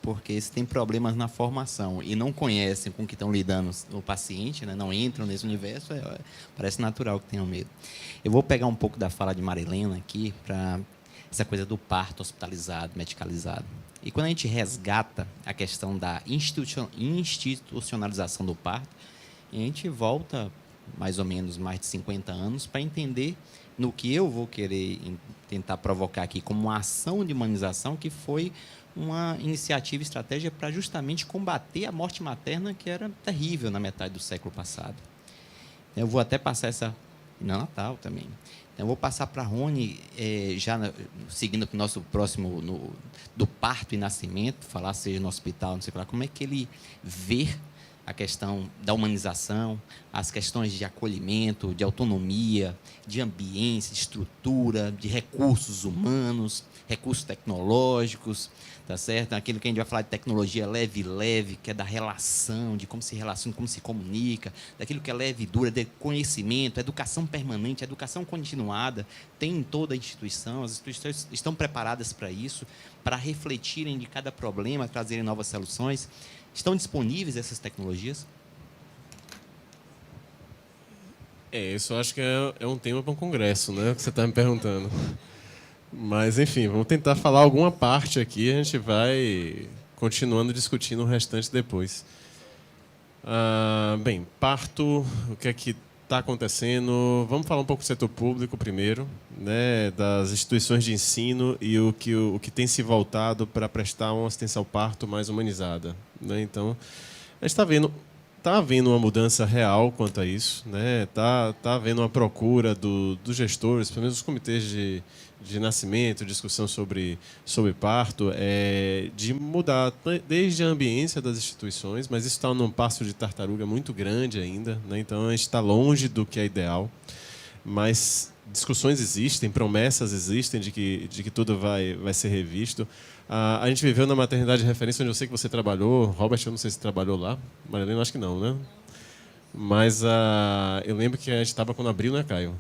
Porque eles têm problemas na formação e não conhecem com o que estão lidando o paciente, né? Não entram nesse universo, parece natural que tenham medo. Eu vou pegar um pouco da fala de Marilena aqui para essa coisa do parto hospitalizado, medicalizado. E quando a gente resgata a questão da institucionalização do parto, a gente volta mais ou menos mais de 50 anos para entender no que eu vou querer tentar provocar aqui como uma ação de humanização, que foi uma iniciativa, estratégia para justamente combater a morte materna, que era terrível na metade do século passado. Eu vou até passar essa... no Natal também. Então, eu vou passar para a Rony, seguindo para o nosso próximo, do parto e nascimento, falar seja no hospital, não sei lá, como é que ele vê a questão da humanização, as questões de acolhimento, de autonomia, de ambiente, de estrutura, de recursos humanos, recursos tecnológicos, tá certo? Aquilo que a gente vai falar de tecnologia leve, que é da relação, de como se relaciona, como se comunica, daquilo que é leve e dura, de conhecimento, educação permanente, educação continuada, tem em toda a instituição, as instituições estão preparadas para isso, para refletirem de cada problema, trazerem novas soluções. Estão disponíveis essas tecnologias? Isso eu acho que é um tema para um congresso, né? Que você está me perguntando. Mas, enfim, vamos tentar falar alguma parte aqui. A gente vai continuando discutindo o restante depois. Bem, parto, o que é que está acontecendo? Vamos falar um pouco do setor público primeiro, né? Das instituições de ensino e o que tem se voltado para prestar uma assistência ao parto mais humanizada, né? Então, a gente está havendo uma mudança real quanto a isso, né? Tá havendo uma procura dos gestores, pelo menos dos comitês de nascimento, discussão sobre parto, de mudar desde a ambiência das instituições, mas isso está num passo de tartaruga muito grande ainda, né? Então a gente está longe do que é ideal, mas discussões existem, promessas existem de que tudo vai ser revisto. A gente viveu na maternidade de referência, onde eu sei que você trabalhou. Robert, eu não sei se trabalhou lá. Marilena, acho que não, né? Mas eu lembro que a gente estava quando abriu, né, Caio?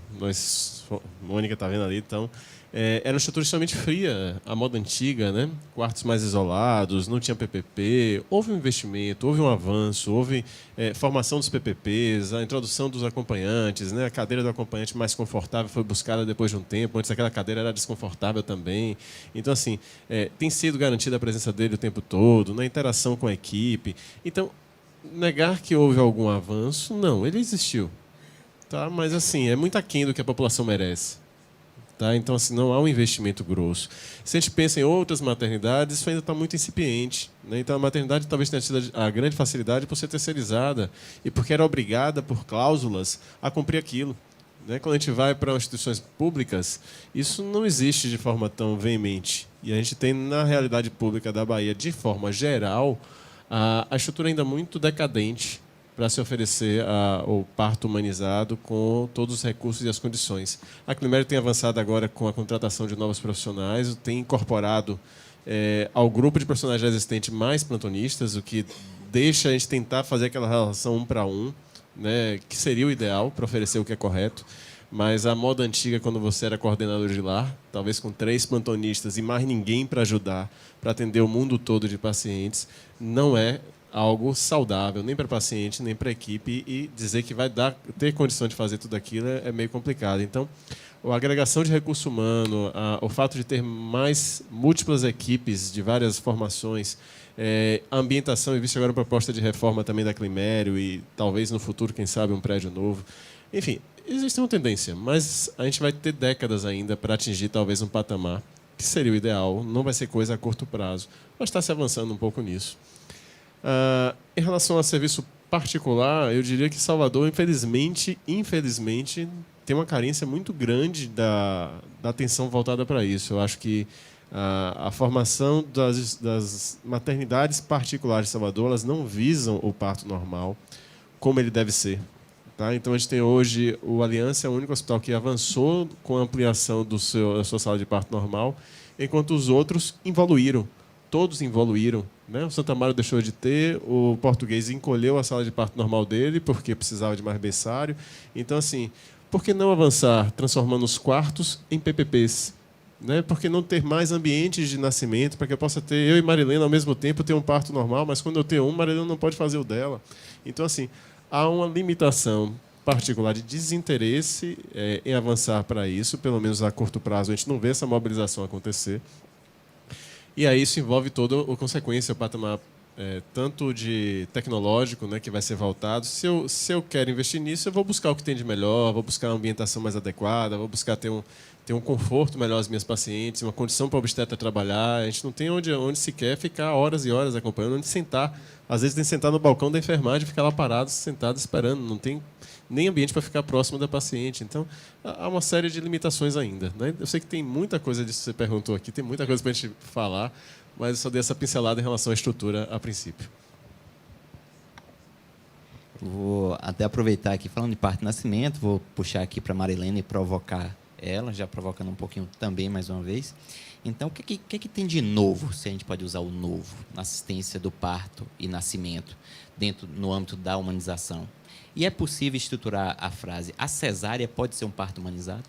Mônica está vendo ali, então... era uma estrutura extremamente fria, a moda antiga, né? Quartos mais isolados, não tinha PPP, houve um investimento, houve um avanço, houve formação dos PPPs, a introdução dos acompanhantes, né? A cadeira do acompanhante mais confortável foi buscada depois de um tempo, antes aquela cadeira era desconfortável também. Então, assim, tem sido garantida a presença dele o tempo todo, na interação com a equipe. Então, negar que houve algum avanço, não, ele existiu. Tá? Mas, assim, é muito aquém do que a população merece. Tá? Então, assim, não há um investimento grosso. Se a gente pensa em outras maternidades, isso ainda está muito incipiente, né? Então, a maternidade talvez tenha tido a grande facilidade por ser terceirizada e porque era obrigada, por cláusulas, a cumprir aquilo, né? Quando a gente vai para instituições públicas, isso não existe de forma tão veemente. E a gente tem, na realidade pública da Bahia, de forma geral, a estrutura ainda muito decadente para se oferecer o parto humanizado com todos os recursos e as condições. A Climério tem avançado agora com a contratação de novos profissionais, tem incorporado ao grupo de profissionais já existente mais plantonistas, o que deixa a gente tentar fazer aquela relação 1 para 1, né, que seria o ideal para oferecer o que é correto. Mas a moda antiga, quando você era coordenador de lar, talvez com 3 plantonistas e mais ninguém para ajudar, para atender o mundo todo de pacientes, não é algo saudável, nem para o paciente, nem para a equipe, e dizer que vai ter condição de fazer tudo aquilo é meio complicado. Então, a agregação de recurso humano, o fato de ter mais múltiplas equipes de várias formações, a ambientação, e visto agora a proposta de reforma também da Climério e talvez no futuro, quem sabe, um prédio novo. Enfim, existe uma tendência, mas a gente vai ter décadas ainda para atingir talvez um patamar que seria o ideal, não vai ser coisa a curto prazo, mas está se avançando um pouco nisso. Em relação ao serviço particular, eu diria que Salvador, infelizmente, tem uma carência muito grande da atenção voltada para isso. Eu acho que a formação das maternidades particulares de Salvador, elas não visam o parto normal como ele deve ser. Tá? Então, a gente tem hoje o Aliança, é o único hospital que avançou com a ampliação da sua sala de parto normal, enquanto os outros evoluíram. Todos evoluíram. Né? O Santa Mário deixou de ter, o Português encolheu a sala de parto normal dele porque precisava de mais berçário. Então, assim, por que não avançar transformando os quartos em PPPs? Né? Por que não ter mais ambientes de nascimento para que eu possa ter, eu e Marilena, ao mesmo tempo, ter um parto normal, mas quando eu tenho um, Marilena não pode fazer o dela. Então, assim, há uma limitação particular de desinteresse em avançar para isso, pelo menos a curto prazo, a gente não vê essa mobilização acontecer. E aí isso envolve toda a consequência, o patamar tanto de tecnológico, né, que vai ser voltado. Se eu quero investir nisso, eu vou buscar o que tem de melhor, vou buscar uma ambientação mais adequada, vou buscar ter um conforto melhor às minhas pacientes, uma condição para o obstetra trabalhar. A gente não tem onde sequer ficar horas e horas acompanhando, onde sentar. Às vezes tem que sentar no balcão da enfermagem e ficar lá parado, sentado, esperando. Não tem nem ambiente para ficar próximo da paciente. Então, há uma série de limitações ainda. Né? Eu sei que tem muita coisa disso que você perguntou aqui, tem muita coisa para a gente falar, mas eu só dei essa pincelada em relação à estrutura a princípio. Vou até aproveitar aqui, falando de parto e nascimento, vou puxar aqui para a Marilena e provocar ela, já provocando um pouquinho também, mais uma vez. Então, o que tem de novo, se a gente pode usar o novo, na assistência do parto e nascimento, no âmbito da humanização? E é possível estruturar a frase, a cesárea pode ser um parto humanizado?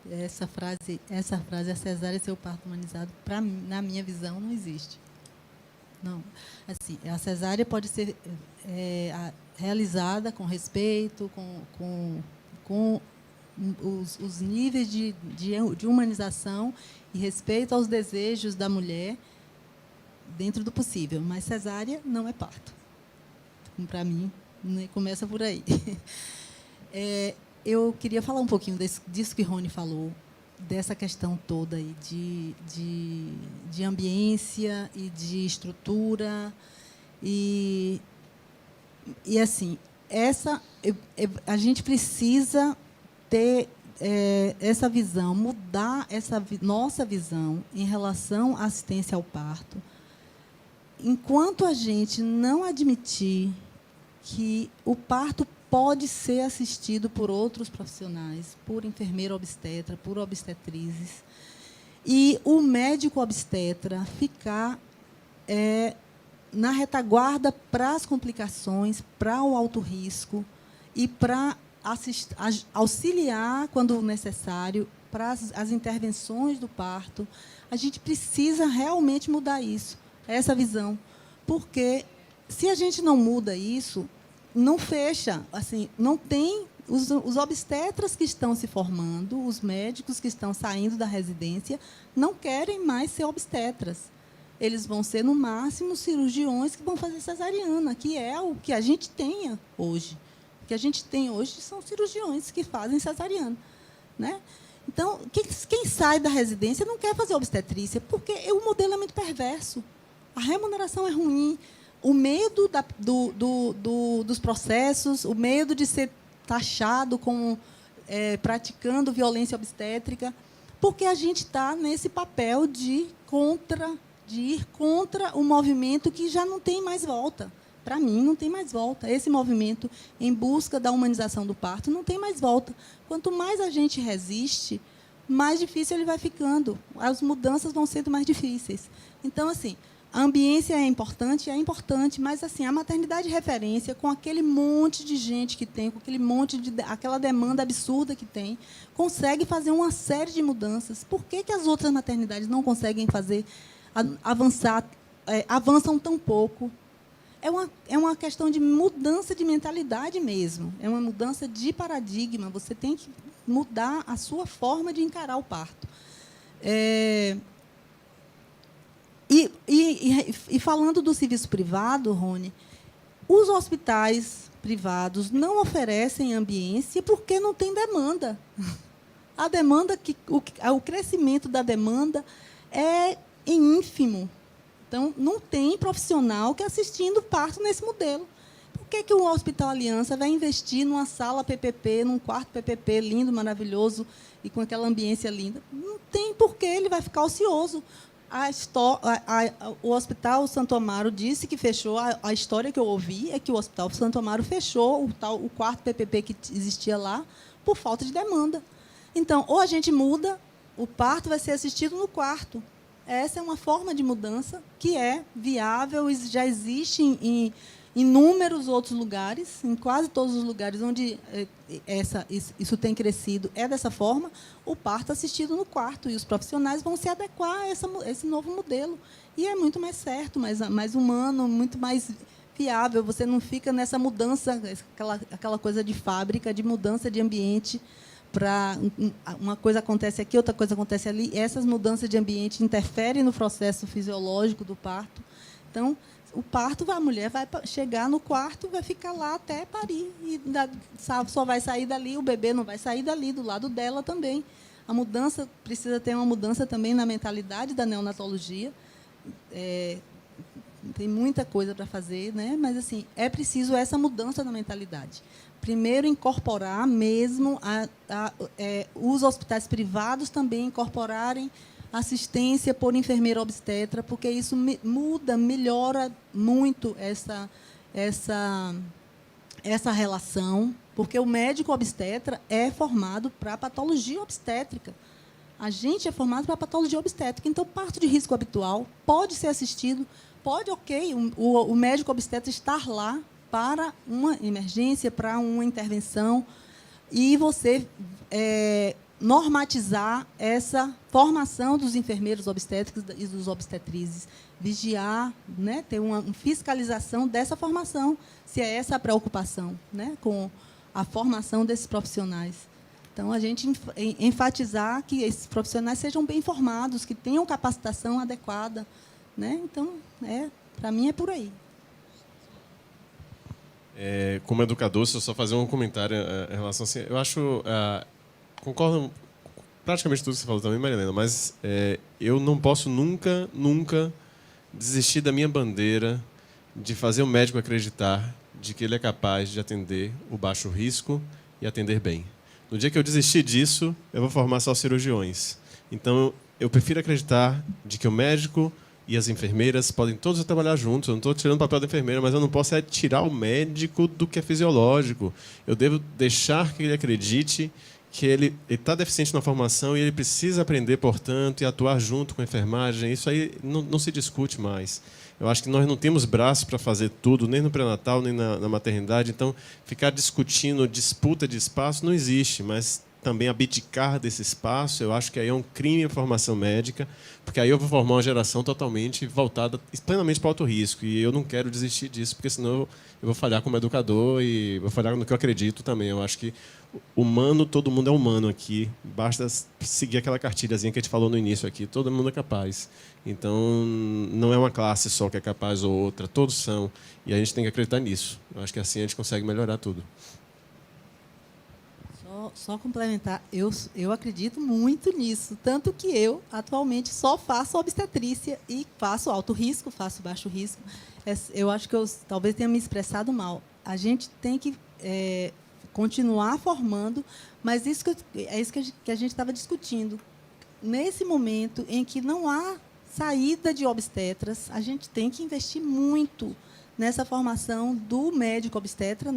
Essa frase, a cesárea ser o parto humanizado, na minha visão, não existe. Não. Assim, a cesárea pode ser realizada com respeito, com os níveis de humanização e respeito aos desejos da mulher dentro do possível. Mas cesárea não é parto. Para mim, começa por aí. Eu queria falar um pouquinho disso que Rony falou, dessa questão toda aí de ambiência e de estrutura. E assim, a gente precisa ter essa visão, mudar essa nossa visão em relação à assistência ao parto. Enquanto a gente não admitir que o parto pode ser assistido por outros profissionais, por enfermeira obstetra, por obstetrizes, e o médico obstetra ficar na retaguarda para as complicações, para o alto risco e para auxiliar, quando necessário, para as intervenções do parto. A gente precisa realmente mudar isso, essa visão, porque se a gente não muda isso, não fecha, assim, não tem os obstetras que estão se formando, os médicos que estão saindo da residência, não querem mais ser obstetras. Eles vão ser, no máximo, cirurgiões que vão fazer cesariana, que é o que a gente tem hoje. O que a gente tem hoje são cirurgiões que fazem cesariana. Né? Então, quem sai da residência não quer fazer obstetrícia, porque o modelo é muito perverso. A remuneração é ruim, o medo dos processos, o medo de ser taxado como praticando violência obstétrica, porque a gente está nesse papel de ir contra o movimento que já não tem mais volta. Para mim, não tem mais volta. Esse movimento em busca da humanização do parto não tem mais volta. Quanto mais a gente resiste, mais difícil ele vai ficando. As mudanças vão sendo mais difíceis. Então, assim, a ambiência é importante, mas assim, a maternidade de referência, com aquele monte de gente que tem, com aquela demanda absurda que tem, consegue fazer uma série de mudanças. Por que as outras maternidades não conseguem avançam tão pouco? É uma questão de mudança de mentalidade mesmo, é uma mudança de paradigma. Você tem que mudar a sua forma de encarar o parto. E falando do serviço privado, Rony, os hospitais privados não oferecem ambiência porque não tem demanda. A demanda, o crescimento da demanda é ínfimo. Então, não tem profissional que assistindo parto nesse modelo. Por que o Hospital Aliança vai investir numa sala PPP, num quarto PPP lindo, maravilhoso, e com aquela ambiência linda? Não tem porquê, ele vai ficar ocioso. O Hospital Santo Amaro disse que fechou. A história que eu ouvi é que o Hospital Santo Amaro fechou o quarto PPP que existia lá por falta de demanda. Então, ou a gente muda, o parto vai ser assistido no quarto. Essa é uma forma de mudança que é viável e já existe em inúmeros outros lugares, em quase todos os lugares onde isso tem crescido, é dessa forma, o parto assistido no quarto, e os profissionais vão se adequar a esse novo modelo. E é muito mais certo, mais humano, muito mais viável. Você não fica nessa mudança, aquela coisa de fábrica, de mudança de ambiente, para uma coisa acontece aqui, outra coisa acontece ali. Essas mudanças de ambiente interferem no processo fisiológico do parto. Então, o parto, a mulher vai chegar no quarto, vai ficar lá até parir. E só vai sair dali, o bebê não vai sair dali, do lado dela também. A mudança, precisa ter uma mudança também na mentalidade da neonatologia. Tem muita coisa para fazer, né? Mas assim, é preciso essa mudança na mentalidade. Primeiro, incorporar mesmo os hospitais privados também incorporarem assistência por enfermeira obstetra, porque isso melhora muito essa relação, porque o médico obstetra é formado para patologia obstétrica. A gente é formado para patologia obstétrica. Então, parto de risco habitual pode ser assistido, pode, o médico obstetra estar lá para uma emergência, para uma intervenção, e você normatizar essa formação dos enfermeiros obstétricos e dos obstetrizes, vigiar, né, ter uma fiscalização dessa formação, se é essa a preocupação, né, com a formação desses profissionais. Então, a gente enfatizar que esses profissionais sejam bem formados, que tenham capacitação adequada, né? Então, para mim, é por aí. Como educador, se eu só fazer um comentário em relação assim, eu acho, concordo praticamente tudo que você falou também, Marilena, mas eu não posso nunca desistir da minha bandeira de fazer o médico acreditar de que ele é capaz de atender o baixo risco e atender bem. No dia que eu desistir disso, eu vou formar só cirurgiões. Então, eu prefiro acreditar de que o médico e as enfermeiras podem todos trabalhar juntos. Eu não estou tirando o papel da enfermeira, mas eu não posso tirar o médico do que é fisiológico. Eu devo deixar que ele acredite que ele está deficiente na formação e ele precisa aprender, portanto, e atuar junto com a enfermagem. Isso aí não se discute mais. Eu acho que nós não temos braços para fazer tudo, nem no pré-natal, nem na maternidade. Então, ficar discutindo disputa de espaço não existe, mas também abdicar desse espaço, eu acho que aí é um crime a formação médica, porque aí eu vou formar uma geração totalmente voltada plenamente para o alto risco, e eu não quero desistir disso, porque senão eu vou falhar como educador e vou falhar no que eu acredito também. Eu acho que humano, todo mundo é humano aqui, basta seguir aquela cartilhazinha que a gente falou no início aqui, todo mundo é capaz. Então, não é uma classe só que é capaz ou outra, todos são, e a gente tem que acreditar nisso. Eu acho que assim a gente consegue melhorar tudo. Só complementar, eu acredito muito nisso, tanto que eu, atualmente, só faço obstetrícia e faço alto risco, faço baixo risco. Eu acho que eu talvez tenha me expressado mal. A gente tem que continuar formando, mas é isso que a gente estava discutindo. Nesse momento em que não há saída de obstetras, a gente tem que investir muito nessa formação do médico obstetra,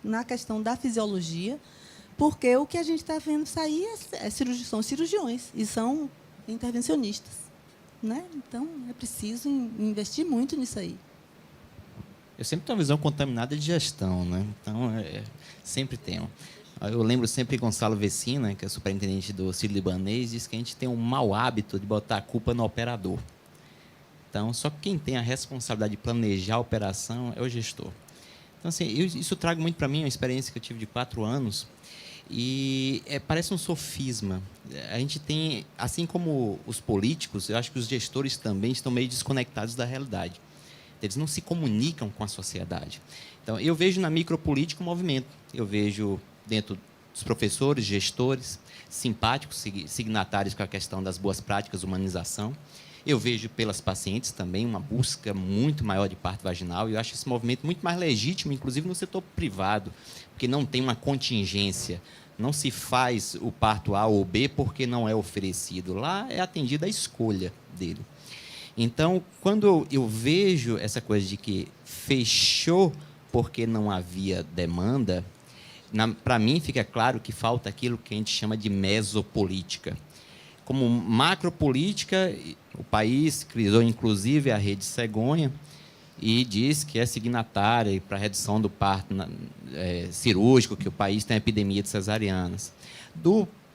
na questão da fisiologia, porque o que a gente está vendo sair são cirurgiões e são intervencionistas, né? Então, é preciso investir muito nisso aí. Eu sempre tenho uma visão contaminada de gestão, né? Então, sempre tenho. Eu lembro sempre Gonçalo Vecina, que é superintendente do Sírio-Libanês, diz que a gente tem um mau hábito de botar a culpa no operador. Então, só quem tem a responsabilidade de planejar a operação é o gestor. Então, assim, isso trago muito para mim, uma experiência que eu tive de 4 anos, e parece um sofisma. A gente tem, assim como os políticos, eu acho que os gestores também estão meio desconectados da realidade. Eles não se comunicam com a sociedade. Então, eu vejo na micropolítica um movimento. Eu vejo dentro dos professores, gestores, simpáticos, signatários com a questão das boas práticas, humanização. Eu vejo pelas pacientes também uma busca muito maior de parto vaginal, e eu acho esse movimento muito mais legítimo, inclusive no setor privado, porque não tem uma contingência. Não se faz o parto A ou B porque não é oferecido. Lá é atendida a escolha dele. Então, quando eu vejo essa coisa de que fechou porque não havia demanda, para mim fica claro que falta aquilo que a gente chama de mesopolítica. Como macropolítica, o país criou, inclusive, a Rede Cegonha e diz que é signatária para a redução do parto cirúrgico, que o país tem a epidemia de cesarianas.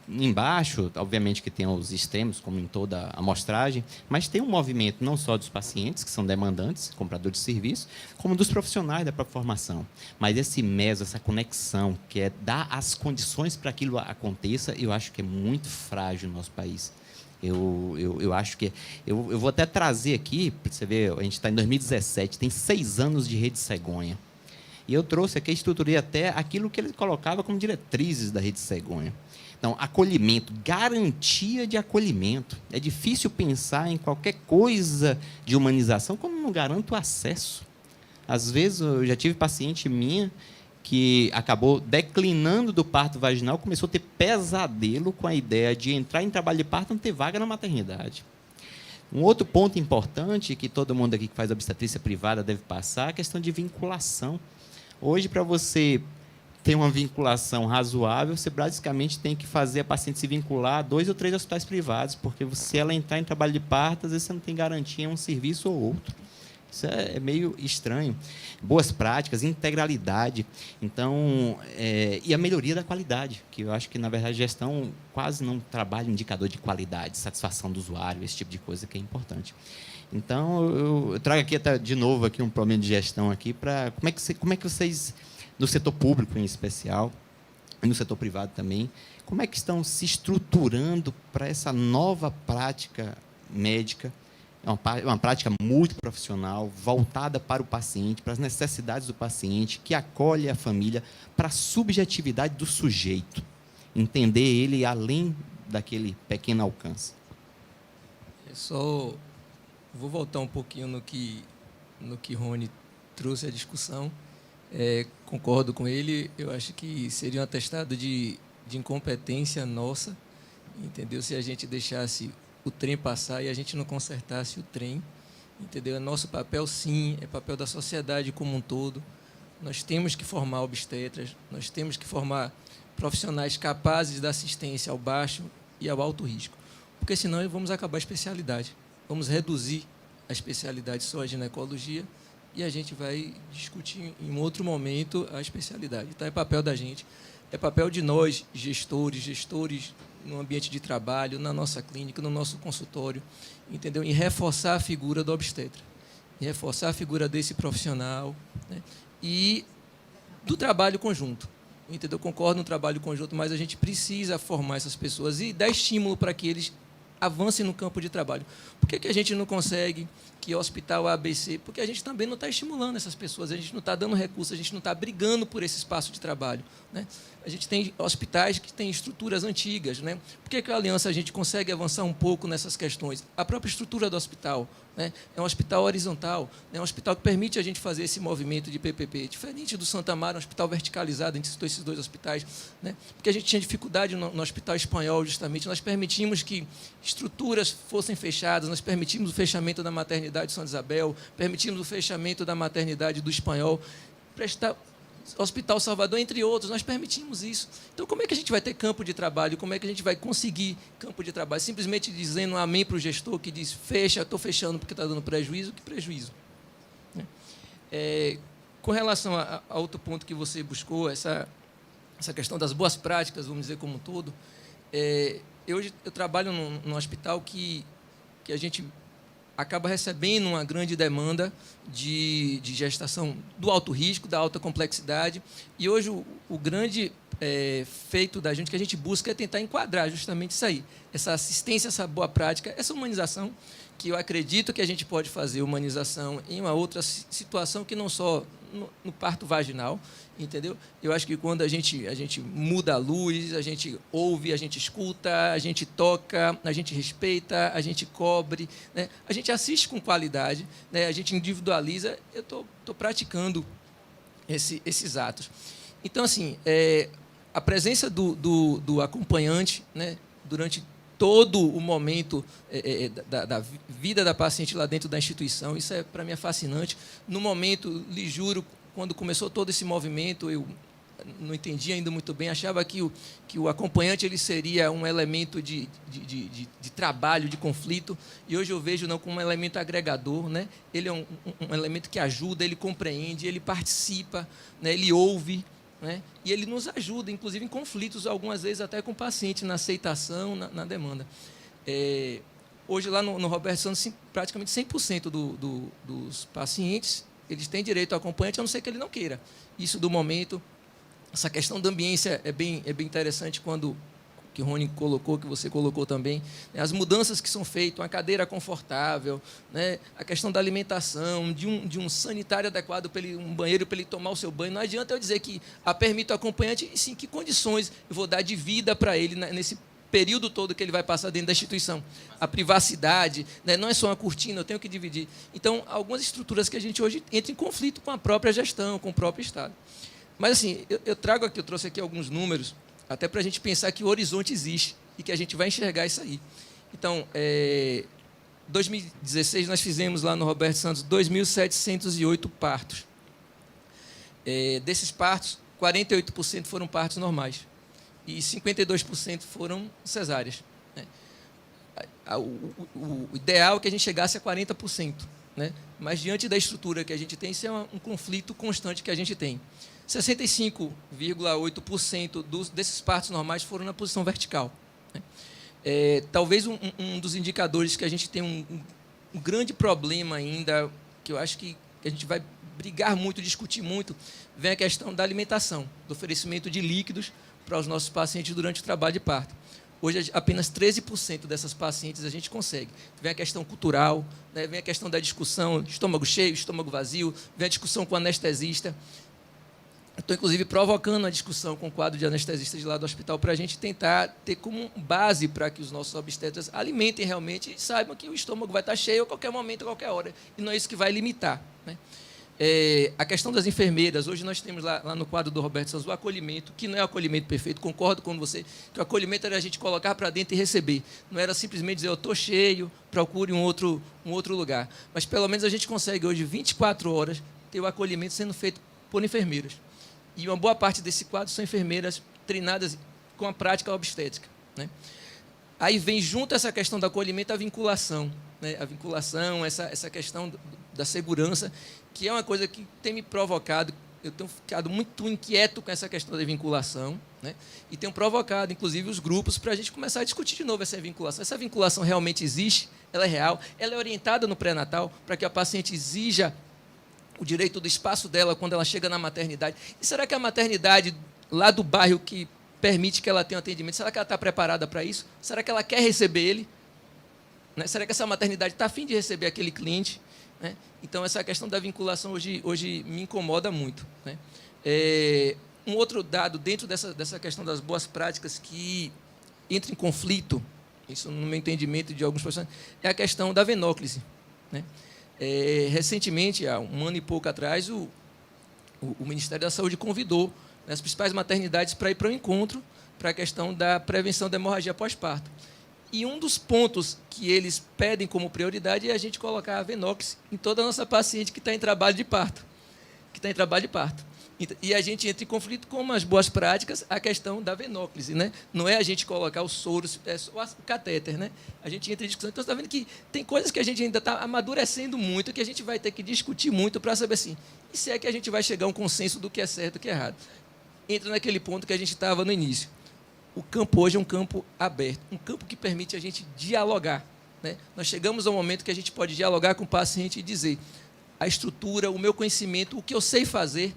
Embaixo, obviamente que tem os extremos, como em toda a amostragem, mas tem um movimento não só dos pacientes, que são demandantes, compradores de serviço, como dos profissionais da própria formação. Mas esse essa conexão, que é dar as condições para aquilo aconteça, eu acho que é muito frágil no nosso país. Eu acho que... Eu vou até trazer aqui, para você ver, a gente está em 2017, tem 6 anos de Rede Cegonha. E eu trouxe aqui, estruturei até aquilo que ele colocava como diretrizes da Rede Cegonha. Então, acolhimento, garantia de acolhimento. É difícil pensar em qualquer coisa de humanização quando não garanto o acesso. Às vezes, eu já tive paciente minha que acabou declinando do parto vaginal, começou a ter pesadelo com a ideia de entrar em trabalho de parto e não ter vaga na maternidade. Um outro ponto importante que todo mundo aqui que faz obstetrícia privada deve passar é a questão de vinculação. Hoje, para você ter uma vinculação razoável, você basicamente tem que fazer a paciente se vincular a 2 ou 3 hospitais privados, porque se ela entrar em trabalho de parto, às vezes você não tem garantia em um serviço ou outro. Isso é meio estranho. Boas práticas, integralidade. Então, e a melhoria da qualidade, que eu acho que, na verdade, a gestão quase não trabalha em indicador de qualidade, satisfação do usuário, esse tipo de coisa que é importante. Então, eu trago aqui até, de novo aqui um problema de gestão aqui para como é que vocês, no setor público em especial, e no setor privado também, como é que estão se estruturando para essa nova prática médica, uma prática multiprofissional, voltada para o paciente, para as necessidades do paciente, que acolhe a família, para a subjetividade do sujeito, entender ele além daquele pequeno alcance. Eu só vou voltar um pouquinho no que Rony trouxe à discussão. Concordo com ele, eu acho que seria um atestado de incompetência nossa, entendeu? Se a gente deixasse o trem passar e a gente não consertasse o trem, entendeu? É nosso papel, sim, é papel da sociedade como um todo. Nós temos que formar obstetras, nós temos que formar profissionais capazes da assistência ao baixo e ao alto risco, porque senão vamos acabar a especialidade, vamos reduzir a especialidade só a ginecologia e a gente vai discutir em outro momento a especialidade. Então, é papel da gente, é papel de nós, gestores no ambiente de trabalho, na nossa clínica, no nosso consultório, entendeu? E reforçar a figura do obstetra, e reforçar a figura desse profissional, né? E do trabalho conjunto, entendeu? Concordo no trabalho conjunto, mas a gente precisa formar essas pessoas e dar estímulo para que eles avancem no campo de trabalho. Por que a gente não consegue que o hospital ABC? Porque a gente também não está estimulando essas pessoas, a gente não está dando recursos, a gente não está brigando por esse espaço de trabalho, né? A gente tem hospitais que têm estruturas antigas, né? Por que a Aliança a gente consegue avançar um pouco nessas questões? A própria estrutura do hospital, né? É um hospital horizontal, é um hospital que permite a gente fazer esse movimento de PPP, diferente do Santa Amaro, um hospital verticalizado, a gente citou esses 2 hospitais, né? Porque a gente tinha dificuldade no hospital espanhol, justamente, nós permitimos que estruturas fossem fechadas, nós permitimos o fechamento da maternidade de Santa Isabel, permitimos o fechamento da maternidade do espanhol, Hospital Salvador, entre outros, nós permitimos isso. Então, como é que a gente vai ter campo de trabalho? Como é que a gente vai conseguir campo de trabalho? Simplesmente dizendo um amém para o gestor que diz, fecha, estou fechando porque está dando prejuízo? Que prejuízo? Com relação a outro ponto que você buscou, essa questão das boas práticas, vamos dizer como um todo, hoje eu trabalho num hospital que a gente acaba recebendo uma grande demanda de gestação do alto risco, da alta complexidade, e hoje o grande feito da gente, que a gente busca é tentar enquadrar justamente isso aí, essa assistência, essa boa prática, essa humanização, que eu acredito que a gente pode fazer humanização em uma outra situação que não só no parto vaginal, entendeu? Eu acho que quando a gente muda a luz, a gente ouve, a gente escuta, a gente toca, a gente respeita, a gente cobre, né? A gente assiste com qualidade, né? A gente individualiza. Eu estou praticando esses atos. Então, assim, a presença do acompanhante, né, durante todo o momento da vida da paciente lá dentro da instituição, isso para mim é fascinante. No momento, lhe juro, quando começou todo esse movimento, eu não entendia ainda muito bem, achava que o acompanhante ele seria um elemento de trabalho, de conflito, e hoje eu vejo não como um elemento agregador, né? Ele é um elemento que ajuda, ele compreende, ele participa, né? Ele ouve, né? E ele nos ajuda, inclusive, em conflitos, algumas vezes até com o paciente, na aceitação, na demanda. Hoje, lá no Roberto Santos, praticamente 100% dos pacientes eles têm direito ao acompanhante, a não ser que ele não queira. Isso, do momento, essa questão da ambiência é bem interessante, quando que o Rony colocou, que você colocou também, né? As mudanças que são feitas, uma cadeira confortável, né? A questão da alimentação, de um sanitário adequado, um banheiro para ele tomar o seu banho. Não adianta eu dizer que permito o acompanhante, e sim que condições eu vou dar de vida para ele nesse período todo que ele vai passar dentro da instituição. A privacidade, né? Não é só uma cortina, eu tenho que dividir. Então, algumas estruturas que a gente hoje entra em conflito com a própria gestão, com o próprio Estado. Mas, assim, eu trouxe aqui alguns números, até para a gente pensar que o horizonte existe e que a gente vai enxergar isso aí. Então, 2016, nós fizemos lá no Roberto Santos 2.708 partos. Desses partos, 48% foram partos normais e 52% foram cesáreas. Né? O ideal é que a gente chegasse a 40%. Né? Mas, diante da estrutura que a gente tem, isso é um conflito constante que a gente tem. 65,8% desses partos normais foram na posição vertical. Né? Talvez um dos indicadores que a gente tem um grande problema ainda, que eu acho que a gente vai brigar muito, discutir muito, vem a questão da alimentação, do oferecimento de líquidos para os nossos pacientes durante o trabalho de parto. Hoje, apenas 13% dessas pacientes a gente consegue. Vem a questão cultural, né? Vem a questão da discussão, estômago cheio, estômago vazio, vem a discussão com o anestesista. Estou, inclusive, provocando a discussão com o quadro de anestesistas de lá do hospital para a gente tentar ter como base para que os nossos obstetras alimentem realmente e saibam que o estômago vai estar cheio a qualquer momento, a qualquer hora. E não é isso que vai limitar. Né? A questão das enfermeiras. Hoje nós temos lá no quadro do Roberto Santos o acolhimento, que não é o acolhimento perfeito, concordo com você, que o acolhimento era a gente colocar para dentro e receber. Não era simplesmente dizer, eu estou cheio, procure um outro lugar. Mas, pelo menos, a gente consegue hoje, 24 horas, ter o acolhimento sendo feito por enfermeiras. E uma boa parte desse quadro são enfermeiras treinadas com a prática obstétrica. Né? Aí vem junto essa questão do acolhimento a vinculação. Né? A vinculação, essa questão da segurança, que é uma coisa que tem me provocado, eu tenho ficado muito inquieto com essa questão da vinculação, né? E tenho provocado, inclusive, os grupos para a gente começar a discutir de novo essa vinculação. Essa vinculação realmente existe, ela é real, ela é orientada no pré-natal para que a paciente exija o direito do espaço dela quando ela chega na maternidade. E será que a maternidade lá do bairro que permite que ela tenha um atendimento, será que ela está preparada para isso? Será que ela quer receber ele? Né? Será que essa maternidade está a fim de receber aquele cliente? Né? Então, essa questão da vinculação hoje me incomoda muito. Né? Um outro dado dentro dessa questão das boas práticas que entra em conflito, isso no meu entendimento de alguns profissionais, é a questão da venóclise. Né? Recentemente, há um ano e pouco atrás, o Ministério da Saúde convidou, né, as principais maternidades para ir para o encontro para a questão da prevenção da hemorragia pós-parto. E um dos pontos que eles pedem como prioridade é a gente colocar a venóclise em toda a nossa paciente que está em trabalho de parto. E a gente entra em conflito com as boas práticas, a questão da venóclise. Né? Não é a gente colocar os soros, é só o catéter. Né? A gente entra em discussão. Então, você está vendo que tem coisas que a gente ainda está amadurecendo muito, que a gente vai ter que discutir muito para saber assim, e se é que a gente vai chegar a um consenso do que é certo e do que é errado. Entra naquele ponto que a gente estava no início. O campo hoje é um campo aberto, um campo que permite a gente dialogar. Né? Nós chegamos ao momento que a gente pode dialogar com o paciente e dizer a estrutura, o meu conhecimento, o que eu sei fazer,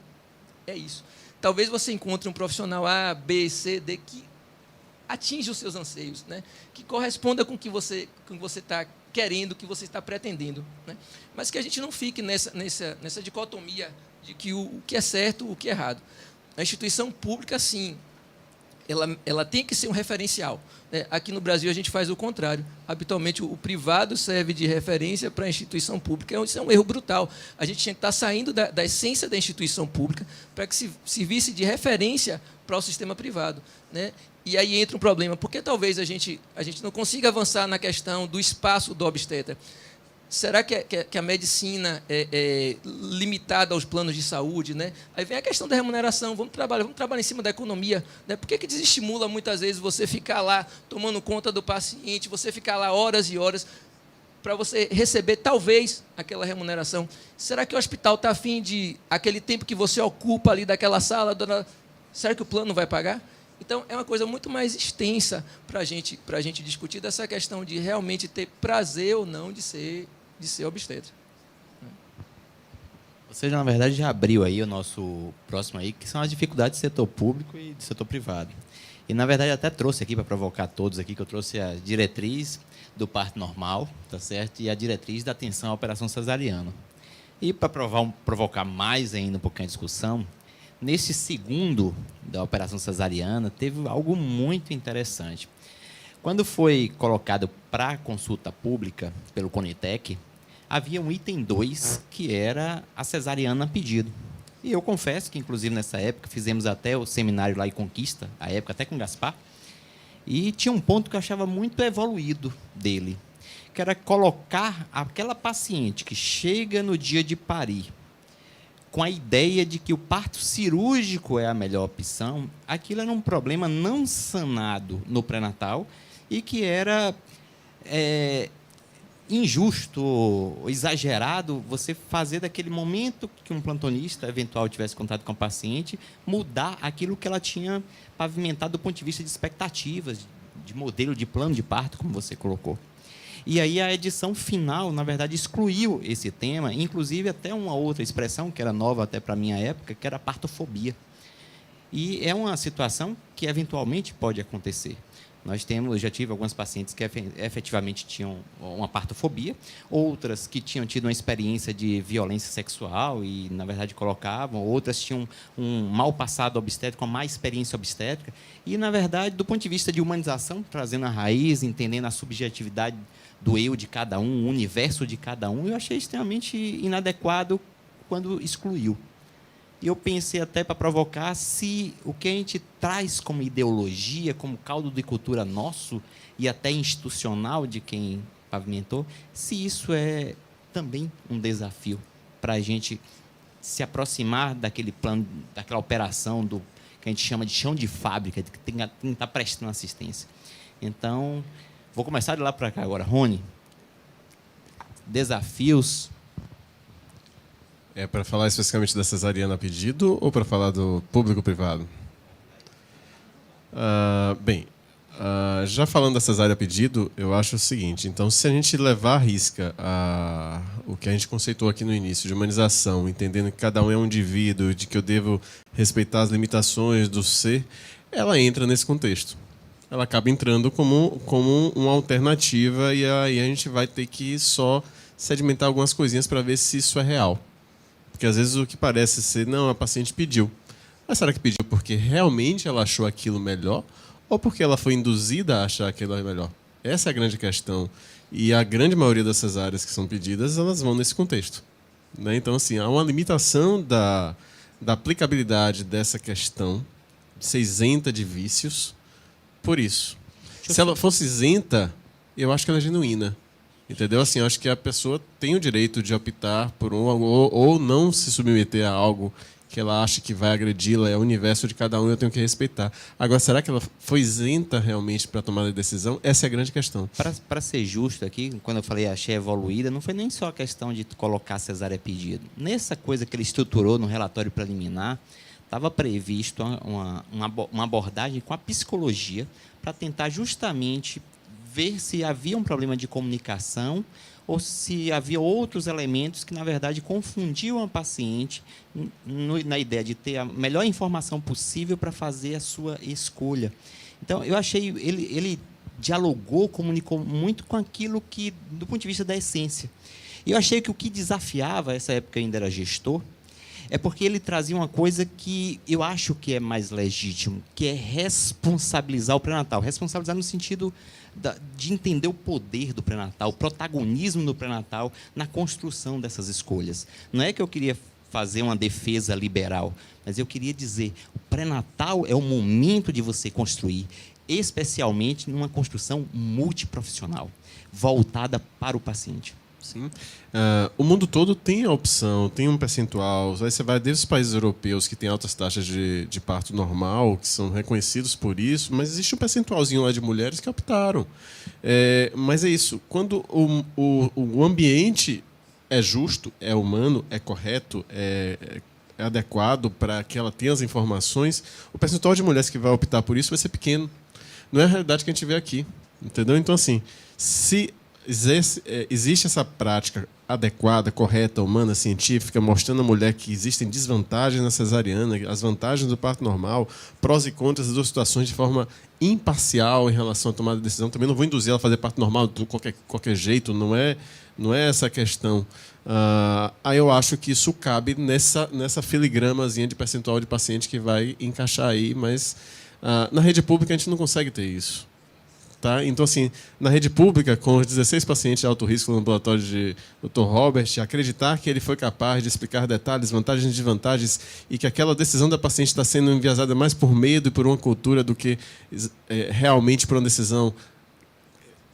é isso. Talvez você encontre um profissional A, B, C, D que atinja os seus anseios, né? Que corresponda com o que você está querendo, o que você está pretendendo. Né? Mas que a gente não fique nessa dicotomia de que o que é certo, o que é errado. A instituição pública, sim, ela tem que ser um referencial. Aqui no Brasil, a gente faz o contrário. Habitualmente, o privado serve de referência para a instituição pública. Isso é um erro brutal. A gente tinha que estar saindo da essência da instituição pública para que servisse de referência para o sistema privado, né? E aí entra um problema, porque talvez a gente não consiga avançar na questão do espaço do obstetra. Será que a medicina é limitada aos planos de saúde, né? Aí vem a questão da remuneração. Vamos trabalhar em cima da economia, né? Por que desestimula muitas vezes você ficar lá tomando conta do paciente, você ficar lá horas e horas para você receber, talvez, aquela remuneração? Será que o hospital está afim de aquele tempo que você ocupa ali daquela sala? Será que o plano vai pagar? Então, é uma coisa muito mais extensa para a gente discutir dessa questão de realmente ter prazer ou não de ser obstetra. Você, na verdade, já abriu aí o nosso próximo aí, que são as dificuldades do setor público e do setor privado. E, na verdade, até trouxe aqui para provocar todos aqui, que eu trouxe a diretriz do parto normal, tá certo? E a diretriz da atenção à operação cesariana. E para provocar mais ainda um pouquinho a discussão, nesse segundo da operação cesariana, teve algo muito interessante. Quando foi colocado para consulta pública pelo Conitec, havia um item 2, que era a cesariana a pedido. E eu confesso que, inclusive, nessa época, fizemos até o seminário lá em Conquista, à época até com o Gaspar, e tinha um ponto que eu achava muito evoluído dele, que era colocar aquela paciente que chega no dia de parir, com a ideia de que o parto cirúrgico é a melhor opção. Aquilo era um problema não sanado no pré-natal e que era injusto, exagerado, você fazer daquele momento que um plantonista eventual tivesse contato com a paciente, mudar aquilo que ela tinha pavimentado do ponto de vista de expectativas, de modelo, de plano de parto, como você colocou. E aí a edição final, na verdade, excluiu esse tema, inclusive até uma outra expressão, que era nova até para a minha época, que era a partofobia. E é uma situação que eventualmente pode acontecer. Já tive algumas pacientes que efetivamente tinham uma partofobia, outras que tinham tido uma experiência de violência sexual e, na verdade, colocavam, outras tinham um mau passado obstétrico, uma má experiência obstétrica. E, na verdade, do ponto de vista de humanização, trazendo a raiz, entendendo a subjetividade do eu de cada um, o universo de cada um, eu achei extremamente inadequado quando excluiu. E eu pensei até para provocar se o que a gente traz como ideologia, como caldo de cultura nosso e até institucional de quem pavimentou, se isso é também um desafio para a gente se aproximar daquele plano, daquela operação do que a gente chama de chão de fábrica, de que tem que estar prestando assistência. Então, vou começar de lá para cá agora. Rony, desafios. É para falar especificamente da cesariana a pedido ou para falar do público-privado? Já falando da cesárea a pedido, eu acho o seguinte. Então, se a gente levar à risca o que a gente conceitou aqui no início, de humanização, entendendo que cada um é um indivíduo, de que eu devo respeitar as limitações do ser, ela entra nesse contexto. Ela acaba entrando como uma alternativa e aí a gente vai ter que só sedimentar algumas coisinhas para ver se isso é real. Porque às vezes o que parece ser, não, a paciente pediu. Mas será que pediu porque realmente ela achou aquilo melhor? Ou porque ela foi induzida a achar aquilo melhor? Essa é a grande questão. E a grande maioria das cesáreas que são pedidas, elas vão nesse contexto. Né? Então, assim, há uma limitação da aplicabilidade dessa questão de ser isenta de vícios por isso. Se ela fosse isenta, eu acho que ela é genuína. Entendeu? Assim, eu acho que a pessoa tem o direito de optar por ou não se submeter a algo que ela acha que vai agredi-la, é o universo de cada um, eu tenho que respeitar. Agora, será que ela foi isenta realmente para tomar a decisão? Essa é a grande questão. Para ser justo aqui, quando eu falei achei evoluída, não foi nem só a questão de colocar cesárea pedido. Nessa coisa que ele estruturou no relatório preliminar, estava previsto uma abordagem com a psicologia para tentar justamente ver se havia um problema de comunicação ou se havia outros elementos que, na verdade, confundiam a paciente na ideia de ter a melhor informação possível para fazer a sua escolha. Então, eu achei, ele dialogou, comunicou muito com aquilo que, do ponto de vista da essência. E eu achei que o que desafiava, essa época eu ainda era gestor, é porque ele trazia uma coisa que eu acho que é mais legítimo, que é responsabilizar o pré-natal. Responsabilizar no sentido de entender o poder do pré-natal, o protagonismo do pré-natal na construção dessas escolhas. Não é que eu queria fazer uma defesa liberal, mas eu queria dizer, o pré-natal é o momento de você construir, especialmente numa construção multiprofissional, voltada para o paciente. Sim. O mundo todo tem a opção, tem um percentual. Aí você vai desde os países europeus que têm altas taxas de parto normal, que são reconhecidos por isso, mas existe um percentualzinho lá de mulheres que optaram. Mas é isso. Quando o ambiente é justo, é humano, é correto, é adequado para que ela tenha as informações, o percentual de mulheres que vai optar por isso vai ser pequeno. Não é a realidade que a gente vê aqui. Entendeu? Então, assim, se existe essa prática adequada, correta, humana, científica, mostrando à mulher que existem desvantagens na cesariana, as vantagens do parto normal, prós e contras das duas situações de forma imparcial em relação à tomada de decisão. Também não vou induzir ela a fazer parto normal de qualquer jeito, não é essa a questão. Aí eu acho que isso cabe nessa filigramazinha de percentual de paciente que vai encaixar aí, mas na rede pública a gente não consegue ter isso. Tá? Então, assim, na rede pública, com os 16 pacientes de alto risco no ambulatório de Dr. Robert, acreditar que ele foi capaz de explicar detalhes, vantagens e desvantagens, e que aquela decisão da paciente está sendo enviesada mais por medo e por uma cultura do que realmente por uma decisão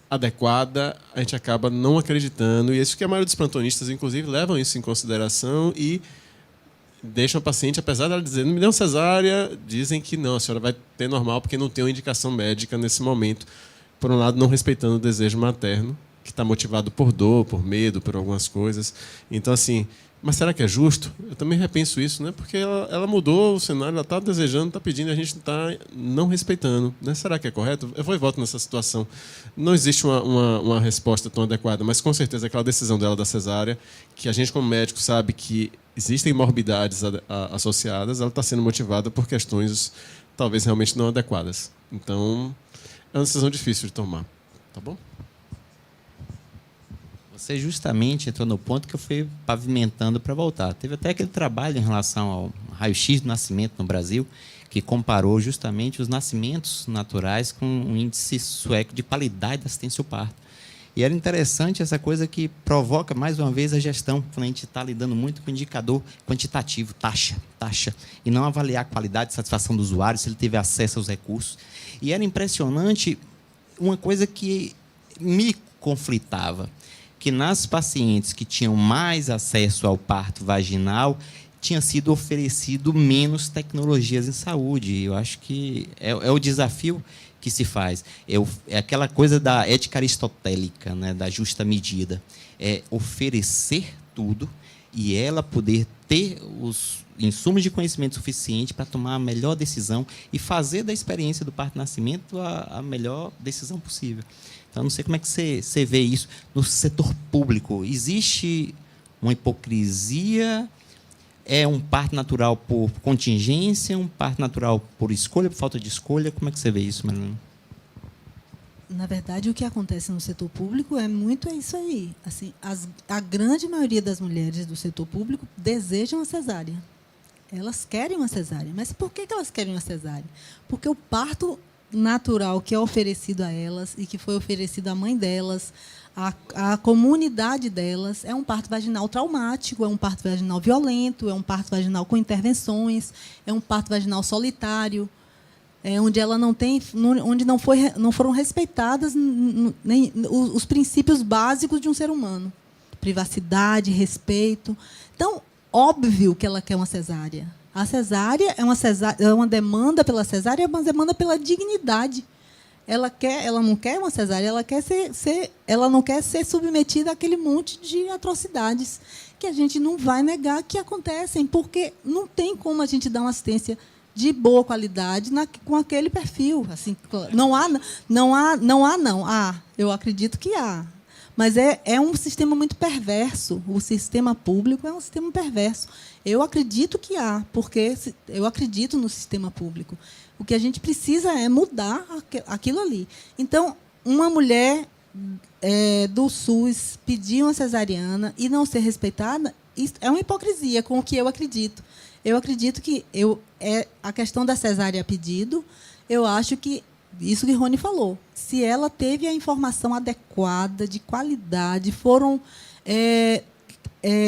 adequada, a gente acaba não acreditando. E isso que a maioria dos plantonistas, inclusive, levam isso em consideração e deixam a paciente, apesar dela dizer, não me deu cesárea, dizem que não, a senhora vai ter normal porque não tem uma indicação médica nesse momento. Por um lado, não respeitando o desejo materno, que está motivado por dor, por medo, por algumas coisas. Então, assim, mas será que é justo? Eu também repenso isso, né? Porque ela mudou o cenário, ela está desejando, está pedindo, a gente está não respeitando. Né? Será que é correto? Eu vou e volto nessa situação. Não existe uma resposta tão adequada, mas com certeza aquela decisão dela da cesárea, que a gente como médico sabe que existem morbidades associadas, ela está sendo motivada por questões talvez realmente não adequadas. Então, é uma decisão difícil de tomar. Tá bom? Você justamente entrou no ponto que eu fui pavimentando para voltar. Teve até aquele trabalho em relação ao raio-x do nascimento no Brasil, que comparou justamente os nascimentos naturais com um índice sueco de qualidade da assistência ao parto. E era interessante essa coisa que provoca, mais uma vez, a gestão, quando a gente está lidando muito com indicador quantitativo, taxa, e não avaliar a qualidade e satisfação do usuário, se ele teve acesso aos recursos. E era impressionante uma coisa que me conflitava, que nas pacientes que tinham mais acesso ao parto vaginal, tinha sido oferecido menos tecnologias em saúde. Eu acho que é o desafio que se faz. É aquela coisa da ética aristotélica, né, da justa medida. É oferecer tudo e ela poder ter os insumos de conhecimento suficiente para tomar a melhor decisão e fazer da experiência do parto-nascimento a melhor decisão possível. Então, não sei como é que você vê isso no setor público. Existe uma hipocrisia? É um parto natural por contingência? Um parto natural por escolha, por falta de escolha? Como é que você vê isso, Marilene? Na verdade, o que acontece no setor público é isso aí. Assim, a grande maioria das mulheres do setor público desejam a cesárea. Elas querem uma cesárea. Mas por que elas querem uma cesárea? Porque o parto natural que é oferecido a elas e que foi oferecido à mãe delas, à comunidade delas, é um parto vaginal traumático, é um parto vaginal violento, é um parto vaginal com intervenções, é um parto vaginal solitário, onde ela onde não foram respeitadas nem os princípios básicos de um ser humano, privacidade, respeito. Então, óbvio que ela quer uma cesárea. A cesárea é uma demanda pela cesárea, é uma demanda pela dignidade. Ela não quer uma cesárea, ela não quer ser submetida àquele monte de atrocidades que a gente não vai negar que acontecem, porque não tem como a gente dar uma assistência de boa qualidade com aquele perfil. Assim, eu acredito que há. Mas é um sistema muito perverso. O sistema público é um sistema perverso. Eu acredito que há, porque eu acredito no sistema público. O que a gente precisa é mudar aquilo ali. Então, uma mulher do SUS pedir uma cesariana e não ser respeitada, é uma hipocrisia com o que eu acredito. Eu acredito que a questão da cesárea a pedido, eu acho que, isso que Rony falou, se ela teve a informação adequada, de qualidade, foram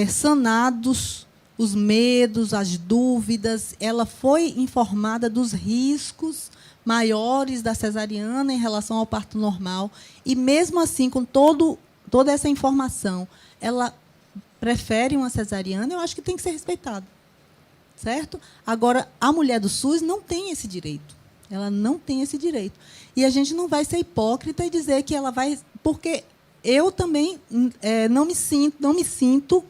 sanados os medos, as dúvidas, ela foi informada dos riscos maiores da cesariana em relação ao parto normal, e mesmo assim, com toda essa informação, ela prefere uma cesariana, eu acho que tem que ser respeitada. Certo? Agora, a mulher do SUS não tem esse direito. Ela não tem esse direito. E a gente não vai ser hipócrita e dizer que ela vai... Porque eu também não me sinto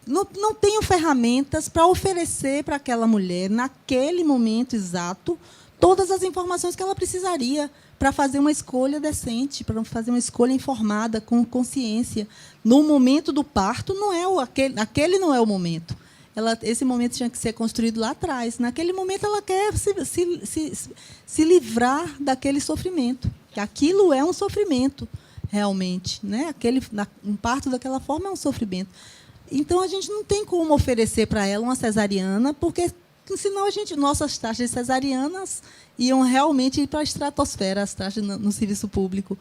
não tenho ferramentas para oferecer para aquela mulher, naquele momento exato, todas as informações que ela precisaria para fazer uma escolha decente, para fazer uma escolha informada, com consciência. No momento do parto, aquele não é o momento. Esse momento tinha que ser construído lá atrás. Naquele momento, ela quer se livrar daquele sofrimento. Que aquilo é um sofrimento, realmente. Né? Um parto daquela forma é um sofrimento. Então, a gente não tem como oferecer para ela uma cesariana, porque, senão, nossas taxas de cesarianas iam realmente ir para a estratosfera, as taxas no serviço público.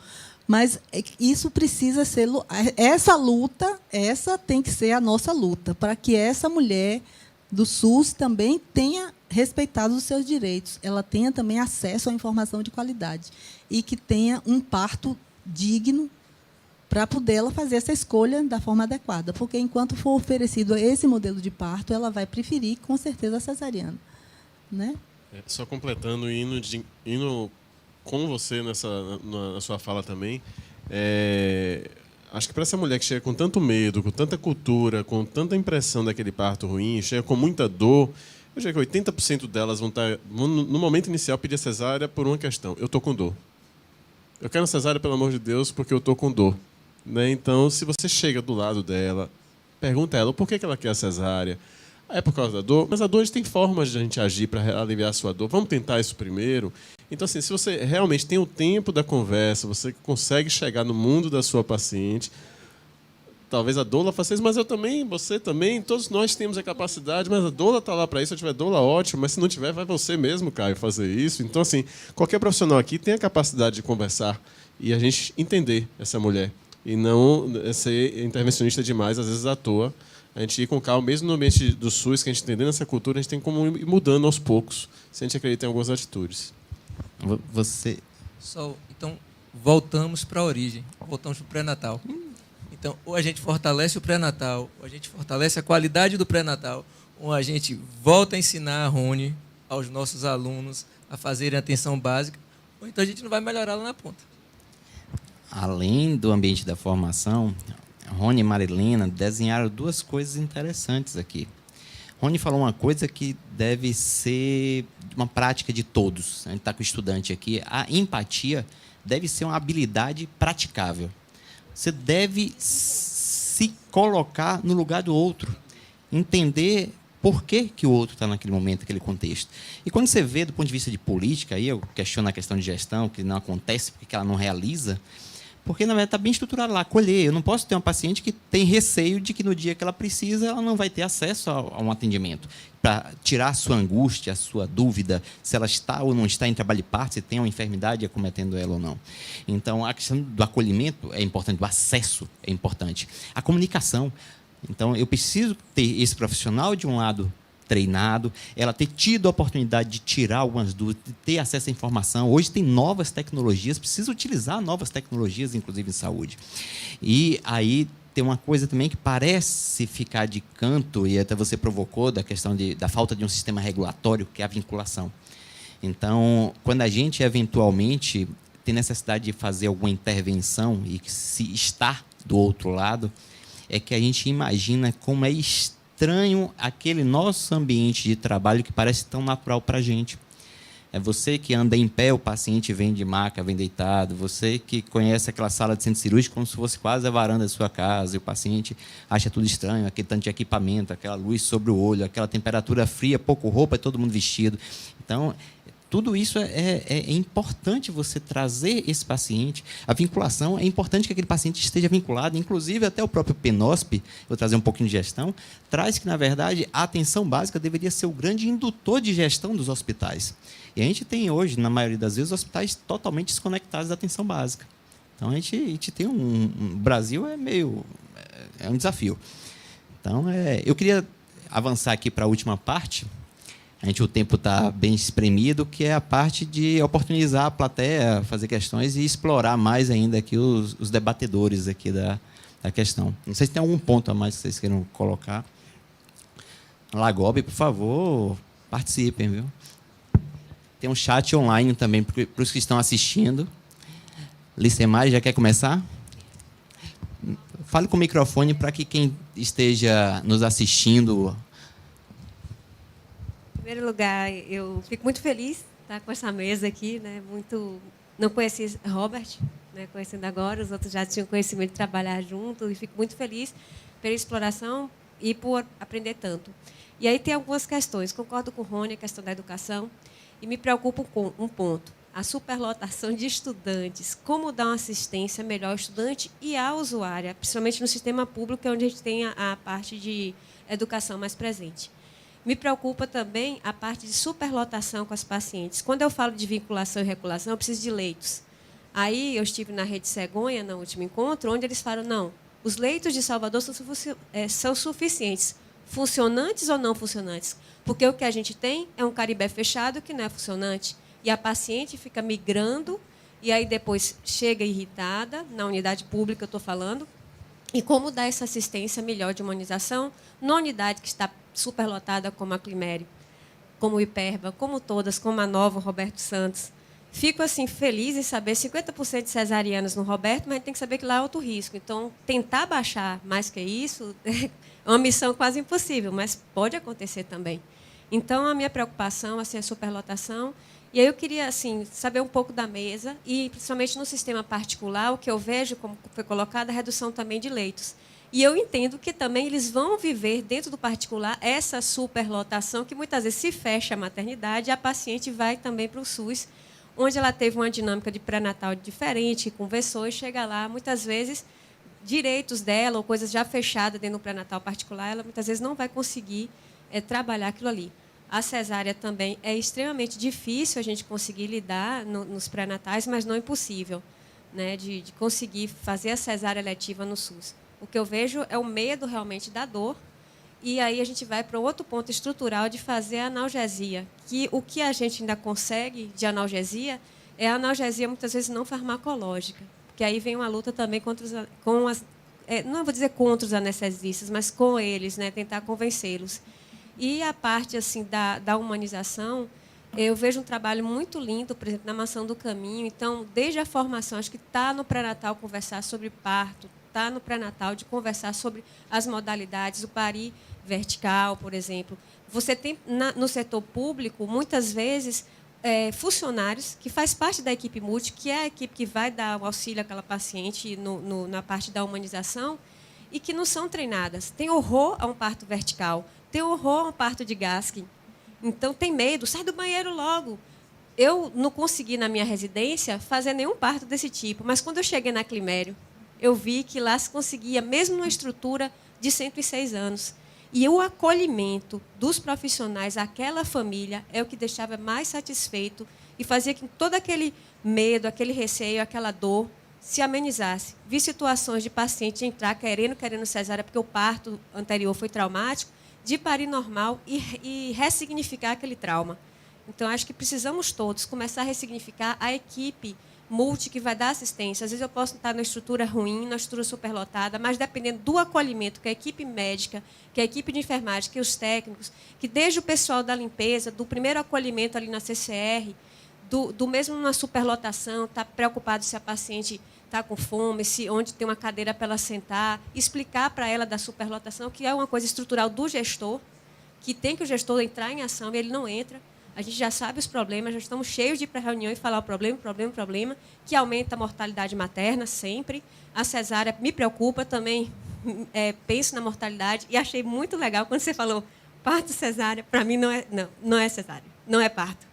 Mas isso precisa ser... Essa luta, essa tem que ser a nossa luta, para que essa mulher do SUS também tenha respeitado os seus direitos, ela tenha também acesso à informação de qualidade e que tenha um parto digno para poder ela fazer essa escolha da forma adequada. Porque, enquanto for oferecido esse modelo de parto, ela vai preferir, com certeza, a cesariana. Né? Só completando, indo com você na sua fala também, acho que para essa mulher que chega com tanto medo, com tanta cultura, com tanta impressão daquele parto ruim, chega com muita dor, eu acho que 80% delas vão estar, no momento inicial, pedir a cesárea por uma questão: eu estou com dor. Eu quero a cesárea, pelo amor de Deus, porque eu estou com dor. Né? Então, se você chega do lado dela, pergunta a ela por que ela quer a cesárea. É por causa da dor, mas a dor, a gente tem formas de a gente agir para aliviar a sua dor. Vamos tentar isso primeiro? Então, assim, se você realmente tem o tempo da conversa, você consegue chegar no mundo da sua paciente, talvez a doula faça isso, mas eu também, você também, todos nós temos a capacidade, mas a doula está lá para isso. Se eu tiver doula, ótimo, mas se não tiver, vai você mesmo, Caio, fazer isso. Então, assim, qualquer profissional aqui tem a capacidade de conversar e a gente entender essa mulher e não ser intervencionista demais, às vezes à toa. A gente ir com calma, mesmo no ambiente do SUS, que a gente entendendo essa cultura, a gente tem como ir mudando aos poucos, se a gente acredita em algumas atitudes. Você... Então, voltamos para a origem, voltamos para o pré-natal. Então, ou a gente fortalece o pré-natal, ou a gente fortalece a qualidade do pré-natal, ou a gente volta a ensinar a Rony, aos nossos alunos, a fazerem atenção básica, ou então a gente não vai melhorar lá na ponta. Além do ambiente da formação, Rony e Marilena desenharam duas coisas interessantes aqui. Rony falou uma coisa que deve ser uma prática de todos. A gente está com o estudante aqui. A empatia deve ser uma habilidade praticável. Você deve se colocar no lugar do outro, entender por que o outro está naquele momento, naquele contexto. E quando você vê do ponto de vista de política, aí eu questiono a questão de gestão, que não acontece porque ela não realiza, porque, na verdade, está bem estruturado lá, acolher. Eu não posso ter uma paciente que tem receio de que, no dia que ela precisa, ela não vai ter acesso a um atendimento. Para tirar a sua angústia, a sua dúvida, se ela está ou não está em trabalho de parto, se tem uma enfermidade acometendo ela ou não. Então, a questão do acolhimento é importante, do acesso é importante. A comunicação. Então, eu preciso ter esse profissional, de um lado, treinado, ela ter tido a oportunidade de tirar algumas dúvidas, de ter acesso à informação. Hoje tem novas tecnologias, precisa utilizar novas tecnologias, inclusive em saúde. E aí tem uma coisa também que parece ficar de canto, e até você provocou, da questão da falta de um sistema regulatório, que é a vinculação. Então, quando a gente, eventualmente, tem necessidade de fazer alguma intervenção e se estar do outro lado, é que a gente imagina como é estranho aquele nosso ambiente de trabalho que parece tão natural para a gente. É você que anda em pé, o paciente vem de maca, vem deitado. Você que conhece aquela sala de centro cirúrgico como se fosse quase a varanda da sua casa, e o paciente acha tudo estranho, aquele tanto de equipamento, aquela luz sobre o olho, aquela temperatura fria, pouco roupa e todo mundo vestido. Então, tudo isso é importante você trazer esse paciente. A vinculação, é importante que aquele paciente esteja vinculado, inclusive até o próprio PNOSP, vou trazer um pouquinho de gestão, traz que, na verdade, a atenção básica deveria ser o grande indutor de gestão dos hospitais. E a gente tem hoje, na maioria das vezes, hospitais totalmente desconectados da atenção básica. Então, a gente tem o Brasil é um desafio. Então, eu queria avançar aqui para a última parte. O tempo está bem espremido, que é a parte de oportunizar a plateia, fazer questões e explorar mais ainda aqui os debatedores aqui da questão. Não sei se tem algum ponto a mais que vocês queiram colocar. Lagobe, por favor, participem, viu? Tem um chat online também para os que estão assistindo. Licemar, já quer começar? Fale com o microfone para que quem esteja nos assistindo... Em primeiro lugar, eu fico muito feliz de estar com essa mesa aqui, né? Não conheci Robert, né? Conhecendo agora, os outros já tinham conhecimento de trabalhar junto, e fico muito feliz pela exploração e por aprender tanto. E aí tem algumas questões. Concordo com o Rony, a questão da educação, e me preocupo com um ponto: a superlotação de estudantes. Como dar uma assistência melhor ao estudante e à usuária, principalmente no sistema público, que é onde a gente tem a parte de educação mais presente. Me preocupa também a parte de superlotação com as pacientes. Quando eu falo de vinculação e regulação, eu preciso de leitos. Aí eu estive na Rede Cegonha, no último encontro, onde eles falam, não, os leitos de Salvador são suficientes, funcionantes ou não funcionantes? Porque o que a gente tem é um Caribé fechado que não é funcionante. E a paciente fica migrando, e aí depois chega irritada, na unidade pública eu estou falando, e como dar essa assistência melhor de humanização na unidade que está superlotada, como a Climério, como o Hiperba, como todas, como a nova Roberto Santos. Fico assim feliz em saber 50% de cesarianas no Roberto, mas a gente tem que saber que lá é alto risco. Então, tentar baixar mais que isso é uma missão quase impossível, mas pode acontecer também. Então, a minha preocupação assim, é a superlotação. E aí eu queria assim, saber um pouco da mesa, e principalmente no sistema particular, o que eu vejo, como foi colocado, a redução também de leitos. E eu entendo que também eles vão viver dentro do particular essa superlotação, que muitas vezes se fecha a maternidade e a paciente vai também para o SUS, onde ela teve uma dinâmica de pré-natal diferente, conversou e chega lá, muitas vezes, direitos dela ou coisas já fechadas dentro do pré-natal particular, ela muitas vezes não vai conseguir trabalhar aquilo ali. A cesárea também é extremamente difícil a gente conseguir lidar nos pré-natais, mas não impossível, né, de conseguir fazer a cesárea letiva no SUS. O que eu vejo é o medo realmente da dor, e aí a gente vai para outro ponto estrutural de fazer a analgesia, que o que a gente ainda consegue de analgesia é a analgesia muitas vezes não farmacológica, porque aí vem uma luta também não vou dizer contra os anestesistas, mas com eles, né, tentar convencê-los. E a parte assim da humanização, eu vejo um trabalho muito lindo, por exemplo, na Maçã do Caminho. Então, desde a formação, acho que está no pré-natal conversar sobre parto, está no pré-natal de conversar sobre as modalidades, o pari vertical, por exemplo. Você tem, no setor público, muitas vezes, funcionários que faz parte da equipe multi, que é a equipe que vai dar o auxílio àquela paciente na parte da humanização, e que não são treinadas. Tem horror a um parto vertical, tem horror a um parto de Gaskin. Então, tem medo, sai do banheiro logo. Eu não consegui, na minha residência, fazer nenhum parto desse tipo, mas quando eu cheguei na Climério, eu vi que lá se conseguia, mesmo numa estrutura de 106 anos. E o acolhimento dos profissionais àquela família é o que deixava mais satisfeito e fazia que todo aquele medo, aquele receio, aquela dor se amenizasse. Vi situações de paciente entrar querendo cesárea porque o parto anterior foi traumático, de parir normal e ressignificar aquele trauma. Então, acho que precisamos todos começar a ressignificar a equipe multi que vai dar assistência. Às vezes eu posso estar numa estrutura ruim, numa estrutura superlotada, mas dependendo do acolhimento que a equipe médica, que a equipe de enfermagem, que os técnicos, que desde o pessoal da limpeza, do primeiro acolhimento ali na CCR, do mesmo na superlotação, está preocupado se a paciente está com fome, se onde tem uma cadeira para ela sentar, explicar para ela da superlotação, que é uma coisa estrutural do gestor, que tem que o gestor entrar em ação e ele não entra. A gente já sabe os problemas, já estamos cheios de ir para a reunião e falar o problema, que aumenta a mortalidade materna sempre. A cesárea me preocupa também, penso na mortalidade, e achei muito legal quando você falou parto cesárea. Para mim não é cesárea, não é parto.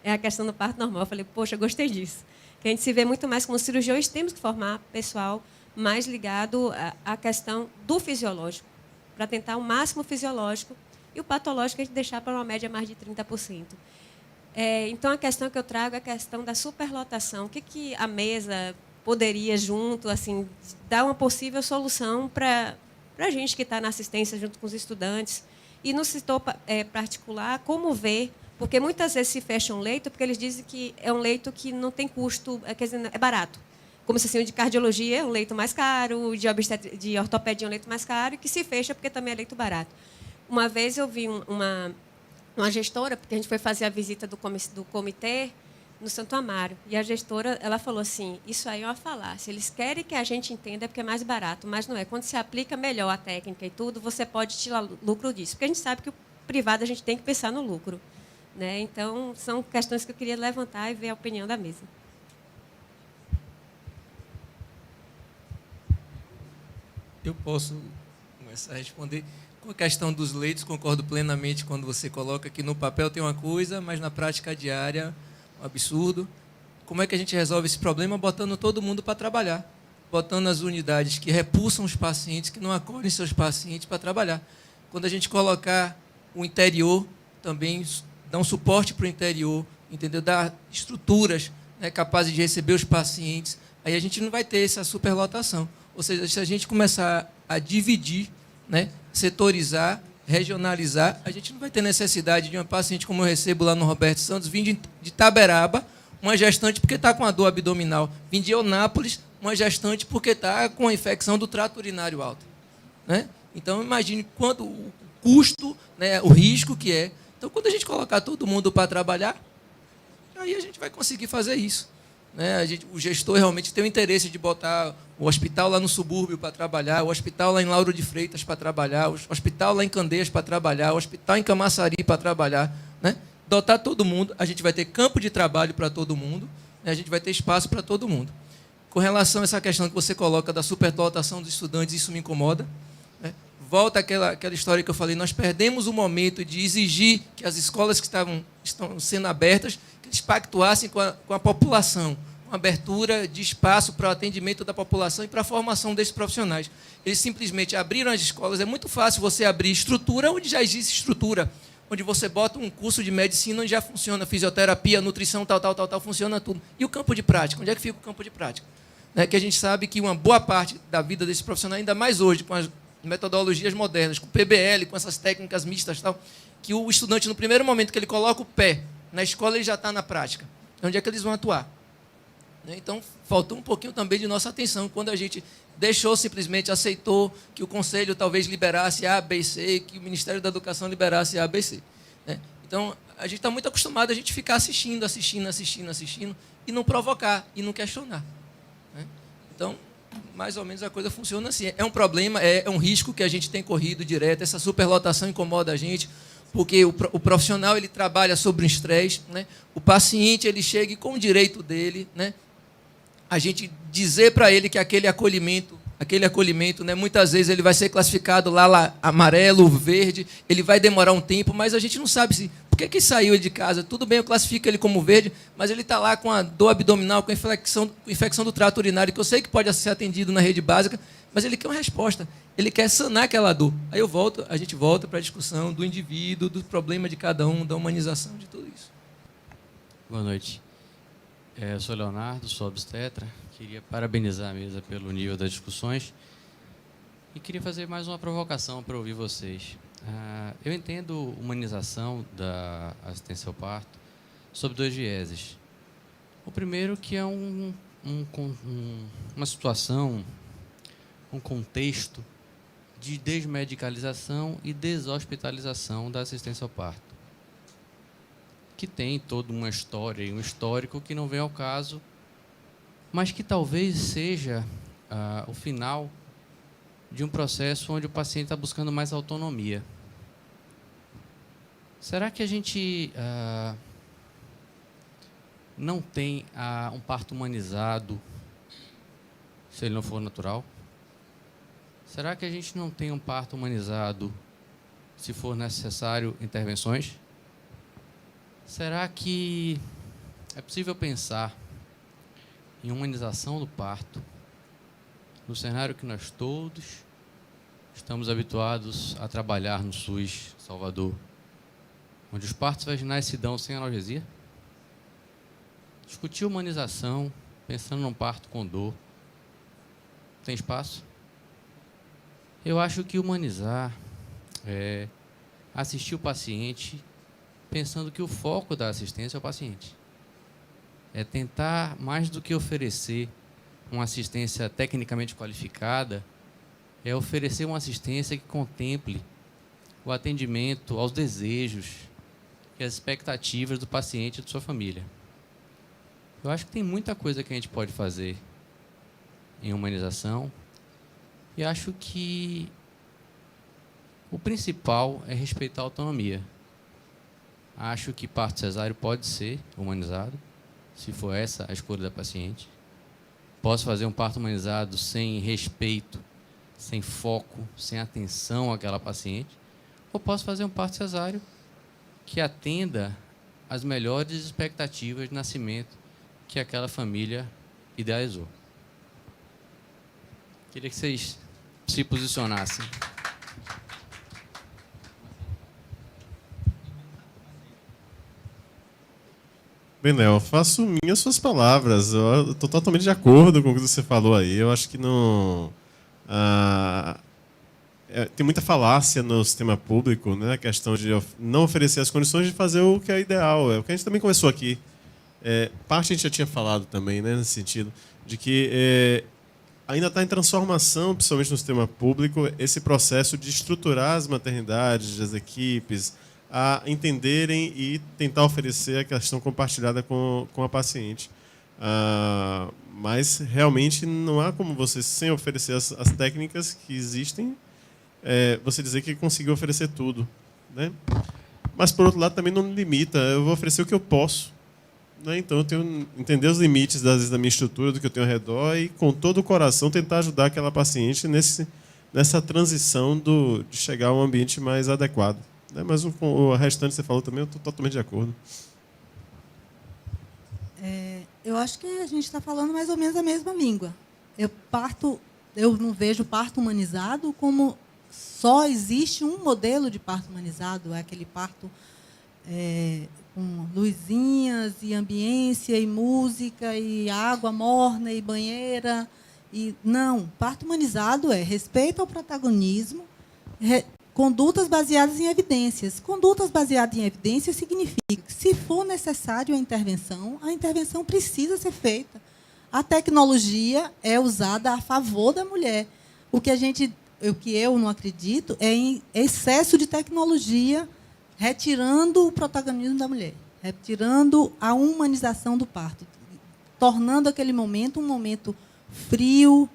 é a questão do parto normal. Eu falei, poxa, gostei disso. Que a gente se vê muito mais como cirurgiões, temos que formar pessoal mais ligado à questão do fisiológico, para tentar o máximo fisiológico, e o patológico a gente deixar para uma média mais de 30%. Então, a questão que eu trago é a questão da superlotação. O que a mesa poderia, junto, assim, dar uma possível solução para a gente que está na assistência junto com os estudantes? E no setor particular, como ver, porque muitas vezes se fecha um leito porque eles dizem que é um leito que não tem custo, quer dizer, é barato. Como se assim, o de cardiologia é um leito mais caro, o de ortopedia é um leito mais caro, e que se fecha porque também é leito barato. Uma vez eu vi uma gestora, porque a gente foi fazer a visita do comitê no Santo Amaro, e a gestora ela falou assim, isso aí é uma falácia, eles querem que a gente entenda porque é mais barato, mas não é. Quando se aplica melhor a técnica e tudo, você pode tirar lucro disso, porque a gente sabe que o privado a gente tem que pensar no lucro, né? Então, são questões que eu queria levantar e ver a opinião da mesa. Eu posso começar a responder. Com a questão dos leitos, concordo plenamente quando você coloca que no papel tem uma coisa, mas na prática diária, um absurdo. Como é que a gente resolve esse problema? Botando todo mundo para trabalhar. Botando as unidades que repulsam os pacientes, que não acolhem seus pacientes para trabalhar. Quando a gente colocar o interior, também dá um suporte para o interior, entendeu? Dar estruturas, né, capazes de receber os pacientes, aí a gente não vai ter essa superlotação. Ou seja, se a gente começar a dividir, né, setorizar, regionalizar, a gente não vai ter necessidade de uma paciente como eu recebo lá no Roberto Santos, vindo de Itaberaba, uma gestante porque está com a dor abdominal, vim de Eunápolis, uma gestante porque está com a infecção do trato urinário alta, né? Então, imagine quanto o custo, né, o risco que é. Então, quando a gente colocar todo mundo para trabalhar, aí a gente vai conseguir fazer isso, né? O gestor realmente tem o interesse de botar o hospital lá no subúrbio para trabalhar, o hospital lá em Lauro de Freitas para trabalhar, o hospital lá em Candeias para trabalhar, o hospital em Camaçari para trabalhar, né? Dotar todo mundo, a gente vai ter campo de trabalho para todo mundo, né? A gente vai ter espaço para todo mundo. Com relação a essa questão que você coloca da superdotação dos estudantes, isso me incomoda, né? Volta àquela história que eu falei, nós perdemos o momento de exigir que as escolas que estão sendo abertas, que eles pactuassem com a população, com abertura de espaço para o atendimento da população e para a formação desses profissionais. Eles simplesmente abriram as escolas, é muito fácil você abrir estrutura onde já existe estrutura, onde você bota um curso de medicina onde já funciona fisioterapia, nutrição, tal, funciona tudo. E o campo de prática? Onde é que fica o campo de prática? Né, que a gente sabe que uma boa parte da vida desse profissional, ainda mais hoje, com as metodologias modernas, com o PBL, com essas técnicas mistas, tal, que o estudante, no primeiro momento que ele coloca o pé na escola, ele já está na prática. Onde é que eles vão atuar? Então, faltou um pouquinho também de nossa atenção quando a gente deixou, simplesmente aceitou que o Conselho talvez liberasse A, B e C, que o Ministério da Educação liberasse A, B e C. Então, a gente está muito acostumado a gente ficar assistindo e não provocar, e não questionar. Então, mais ou menos a coisa funciona assim. É um problema, é um risco que a gente tem corrido direto, essa superlotação incomoda a gente, porque o profissional ele trabalha sob um estresse, né? O paciente ele chega com o direito dele, né? A gente dizer para ele que aquele acolhimento, né, muitas vezes ele vai ser classificado lá amarelo, verde, ele vai demorar um tempo, mas a gente não sabe se por que saiu de casa. Tudo bem, eu classifico ele como verde, mas ele está lá com a dor abdominal, com a infecção do trato urinário, que eu sei que pode ser atendido na rede básica, mas ele quer uma resposta, ele quer sanar aquela dor. Aí a gente volta para a discussão do indivíduo, do problema de cada um, da humanização de tudo isso. Boa noite. Eu sou Leonardo, sou obstetra. Queria parabenizar a mesa pelo nível das discussões e queria fazer mais uma provocação para ouvir vocês. Eu entendo humanização da assistência ao parto sob dois vieses. O primeiro que é uma situação, um contexto de desmedicalização e deshospitalização da assistência ao parto, que tem toda uma história e um histórico que não vem ao caso, mas que talvez seja o final de um processo onde o paciente está buscando mais autonomia. Será que a gente não tem um parto humanizado se ele não for natural? Será que a gente não tem um parto humanizado se for necessário intervenções? Será que É possível pensar em humanização do parto no cenário que nós todos estamos habituados a trabalhar no SUS Salvador, onde os partos vaginais se dão sem analgesia? Discutir humanização, pensando num parto com dor, tem espaço? Eu acho que humanizar é assistir o paciente pensando que o foco da assistência é o paciente. É tentar, mais do que oferecer uma assistência tecnicamente qualificada, é oferecer uma assistência que contemple o atendimento aos desejos e às expectativas do paciente e de sua família. Eu acho que tem muita coisa que a gente pode fazer em humanização, e acho que o principal é respeitar a autonomia. Acho que parto cesáreo pode ser humanizado, se for essa a escolha da paciente. Posso fazer um parto humanizado sem respeito, sem foco, sem atenção àquela paciente, ou posso fazer um parto cesáreo que atenda às melhores expectativas de nascimento que aquela família idealizou. Queria que vocês se posicionassem. Bem, Léo, faço minhas suas palavras. Eu estou totalmente de acordo com o que você falou aí. Eu acho que não... tem muita falácia no sistema público, né? A questão de não oferecer as condições de fazer o que é ideal. É o que a gente também começou aqui. Parte a gente já tinha falado também, né, nesse sentido, de que ainda está em transformação, principalmente no sistema público, esse processo de estruturar as maternidades, as equipes, a entenderem e tentar oferecer a questão compartilhada com a paciente. Mas, realmente, não há como você, sem oferecer as técnicas que existem, você dizer que conseguiu oferecer tudo, né? Mas, por outro lado, também não limita. Eu vou oferecer o que eu posso, né? Então, eu tenho que entender os limites, às vezes, da minha estrutura, do que eu tenho ao redor, e, com todo o coração, tentar ajudar aquela paciente nessa transição de chegar a um ambiente mais adequado. Mas o restante que você falou também, eu estou totalmente de acordo. Eu acho que a gente está falando mais ou menos a mesma língua. Eu não vejo parto humanizado como só existe um modelo de parto humanizado, é aquele parto com luzinhas e ambiência e música e água morna e banheira. Não, parto humanizado é respeito ao protagonismo, condutas baseadas em evidências. Condutas baseadas em evidências significa que, se for necessário a intervenção precisa ser feita. A tecnologia é usada a favor da mulher. O que eu não acredito é em excesso de tecnologia, retirando o protagonismo da mulher, retirando a humanização do parto, tornando aquele momento um momento frio,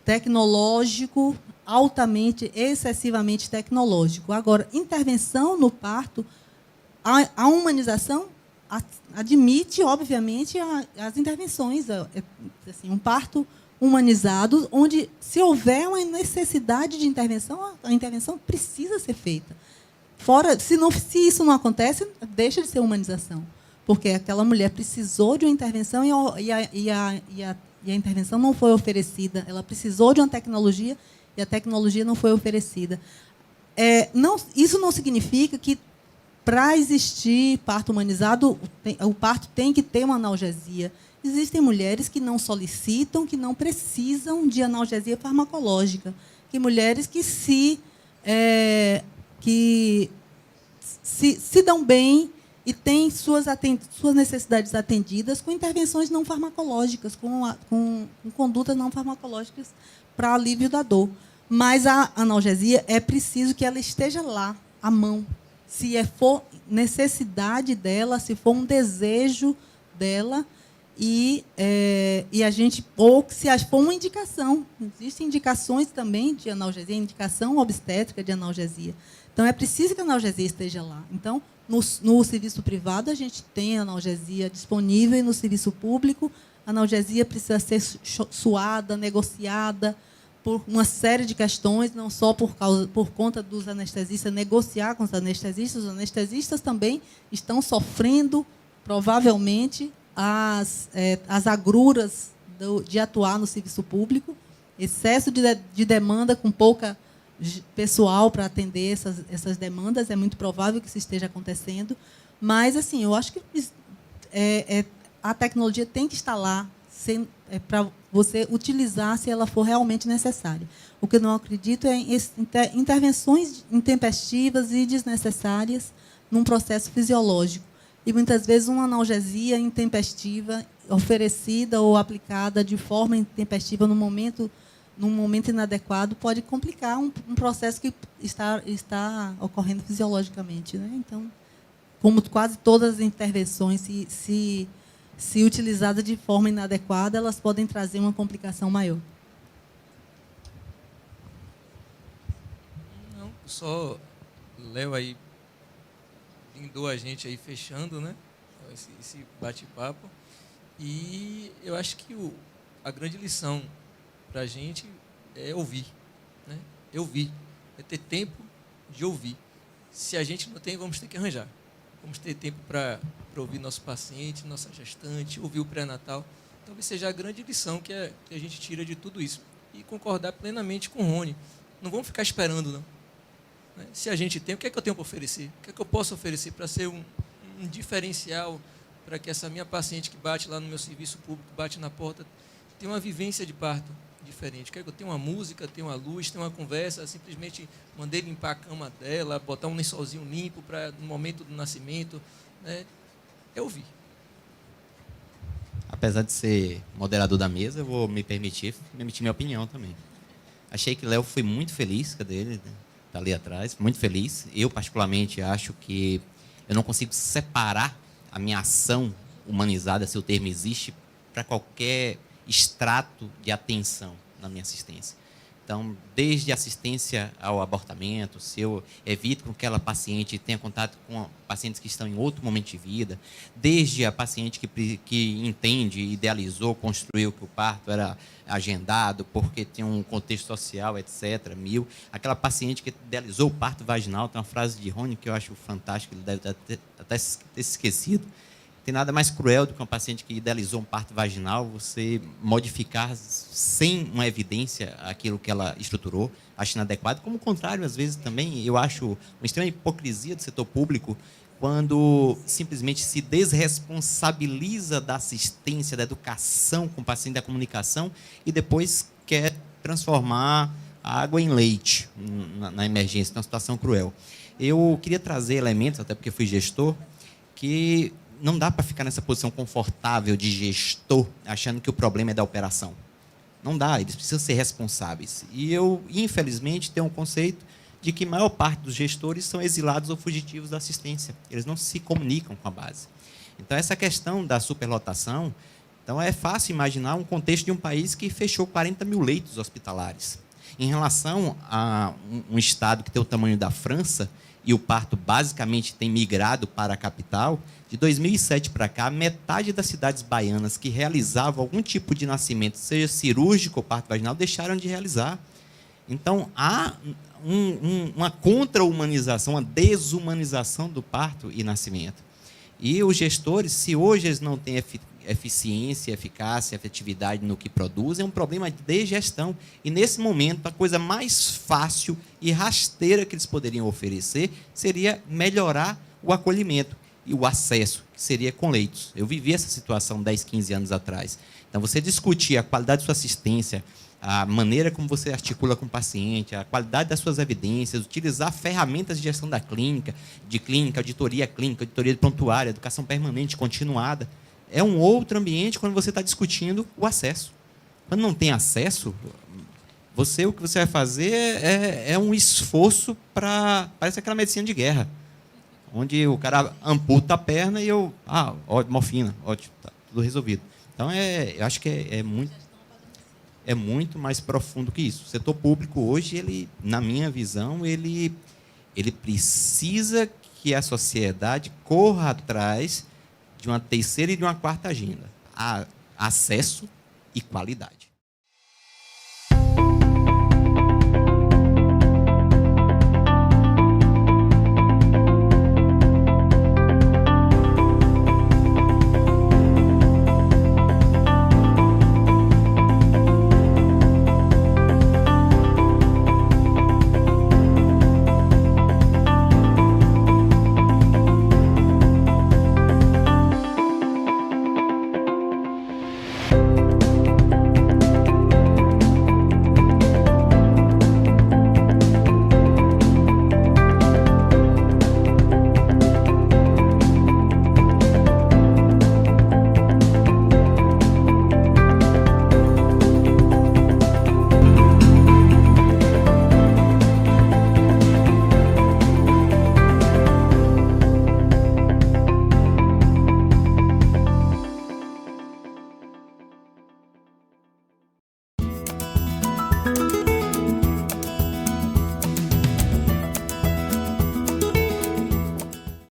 tecnológico, altamente, excessivamente tecnológico. Agora, intervenção no parto, a humanização admite, obviamente, as intervenções. Assim, um parto humanizado, onde, se houver uma necessidade de intervenção, a intervenção precisa ser feita. Se isso não acontece, deixa de ser humanização, porque aquela mulher precisou de uma intervenção e a intervenção não foi oferecida. Ela precisou de uma tecnologia e a tecnologia não foi oferecida. Isso não significa que, para existir parto humanizado, o parto tem que ter uma analgesia. Existem mulheres que não solicitam, que não precisam de analgesia farmacológica, que mulheres que se dão bem e têm suas necessidades atendidas com intervenções não farmacológicas, com condutas não farmacológicas para alívio da dor. Mas a analgesia é preciso que ela esteja lá, à mão. Se for necessidade dela, se for um desejo dela, ou se for uma indicação. Existem indicações também de analgesia, indicação obstétrica de analgesia. Então, é preciso que a analgesia esteja lá. Então, no serviço privado, a gente tem analgesia disponível, e no serviço público, a analgesia precisa ser suada, negociada, por uma série de questões, não só por conta dos anestesistas, negociar com os anestesistas. Os anestesistas também estão sofrendo, provavelmente, as agruras de atuar no serviço público, excesso de demanda com pouca pessoal para atender essas demandas, é muito provável que isso esteja acontecendo, mas assim, eu acho que a tecnologia tem que estar lá para você utilizar se ela for realmente necessária. O que eu não acredito é em intervenções intempestivas e desnecessárias num processo fisiológico. E, muitas vezes, uma analgesia intempestiva oferecida ou aplicada de forma intempestiva num momento inadequado pode complicar um processo que está ocorrendo fisiologicamente, né? Então, como quase todas as intervenções, se utilizadas de forma inadequada, elas podem trazer uma complicação maior. Não, só Léo aí brindou a gente aí fechando, né? Esse bate-papo. E eu acho que a grande lição para a gente é ouvir, né? Ouvir, é ter tempo de ouvir. Se a gente não tem, vamos ter que arranjar. Vamos ter tempo para ouvir nosso paciente, nossa gestante, ouvir o pré-natal. Talvez seja a grande lição que a gente tira de tudo isso. E concordar plenamente com o Rony. Não vamos ficar esperando, não. Se a gente tem, o que é que eu tenho para oferecer? O que é que eu posso oferecer para ser um diferencial, para que essa minha paciente que bate lá no meu serviço público, bate na porta, tenha uma vivência de parto diferente? Quer que eu tenha uma música, tenha uma luz, tenha uma conversa, simplesmente mandei limpar a cama dela, botar um lençolzinho limpo para no momento do nascimento, né? É ouvir. Apesar de ser moderador da mesa, eu vou me emitir minha opinião também. Achei que Léo foi muito feliz, cadê ele? Está ali atrás, muito feliz. Eu, particularmente, acho que eu não consigo separar a minha ação humanizada, se o termo existe, para qualquer extrato de atenção na minha assistência. Então, desde assistência ao abortamento, se eu evito que aquela paciente tenha contato com pacientes que estão em outro momento de vida, desde a paciente que entende, idealizou, construiu que o parto era agendado porque tinha um contexto social, etc., aquela paciente que idealizou o parto vaginal, tem uma frase de Rony que eu acho fantástica, ele deve até ter esquecido. Tem nada mais cruel do que uma paciente que idealizou um parto vaginal, você modificar sem uma evidência aquilo que ela estruturou, acho inadequado. Como o contrário, às vezes também, eu acho uma extrema hipocrisia do setor público quando simplesmente se desresponsabiliza da assistência, da educação com o paciente, da comunicação, e depois quer transformar a água em leite na emergência, numa situação cruel. Eu queria trazer elementos, até porque fui gestor, que não dá para ficar nessa posição confortável de gestor, achando que o problema é da operação. Não dá, eles precisam ser responsáveis. E eu, infelizmente, tenho um conceito de que a maior parte dos gestores são exilados ou fugitivos da assistência. Eles não se comunicam com a base. Então, essa questão da superlotação, então é fácil imaginar um contexto de um país que fechou 40 mil leitos hospitalares. Em relação a um estado que tem o tamanho da França, e o parto basicamente tem migrado para a capital, de 2007 para cá, metade das cidades baianas que realizavam algum tipo de nascimento, seja cirúrgico ou parto vaginal, deixaram de realizar. Então, há uma contra-humanização, uma desumanização do parto e nascimento. E os gestores, se hoje eles não têm eficiência, eficácia, efetividade no que produzem, é um problema de gestão. E, nesse momento, a coisa mais fácil e rasteira que eles poderiam oferecer seria melhorar o acolhimento e o acesso, que seria com leitos. Eu vivi essa situação 10, 15 anos atrás. Então, você discutir a qualidade de sua assistência, a maneira como você articula com o paciente, a qualidade das suas evidências, utilizar ferramentas de gestão da clínica, auditoria de prontuário, educação permanente, continuada. É um outro ambiente quando você está discutindo o acesso. Quando não tem acesso, o que você vai fazer é um esforço para... Parece aquela medicina de guerra, onde o cara amputa a perna e morfina, ótimo, tá tudo resolvido. Então, eu acho que é muito mais profundo que isso. O setor público hoje, ele, na minha visão, ele precisa que a sociedade corra atrás de uma terceira e de uma quarta agenda. Acesso e qualidade. Obrigada.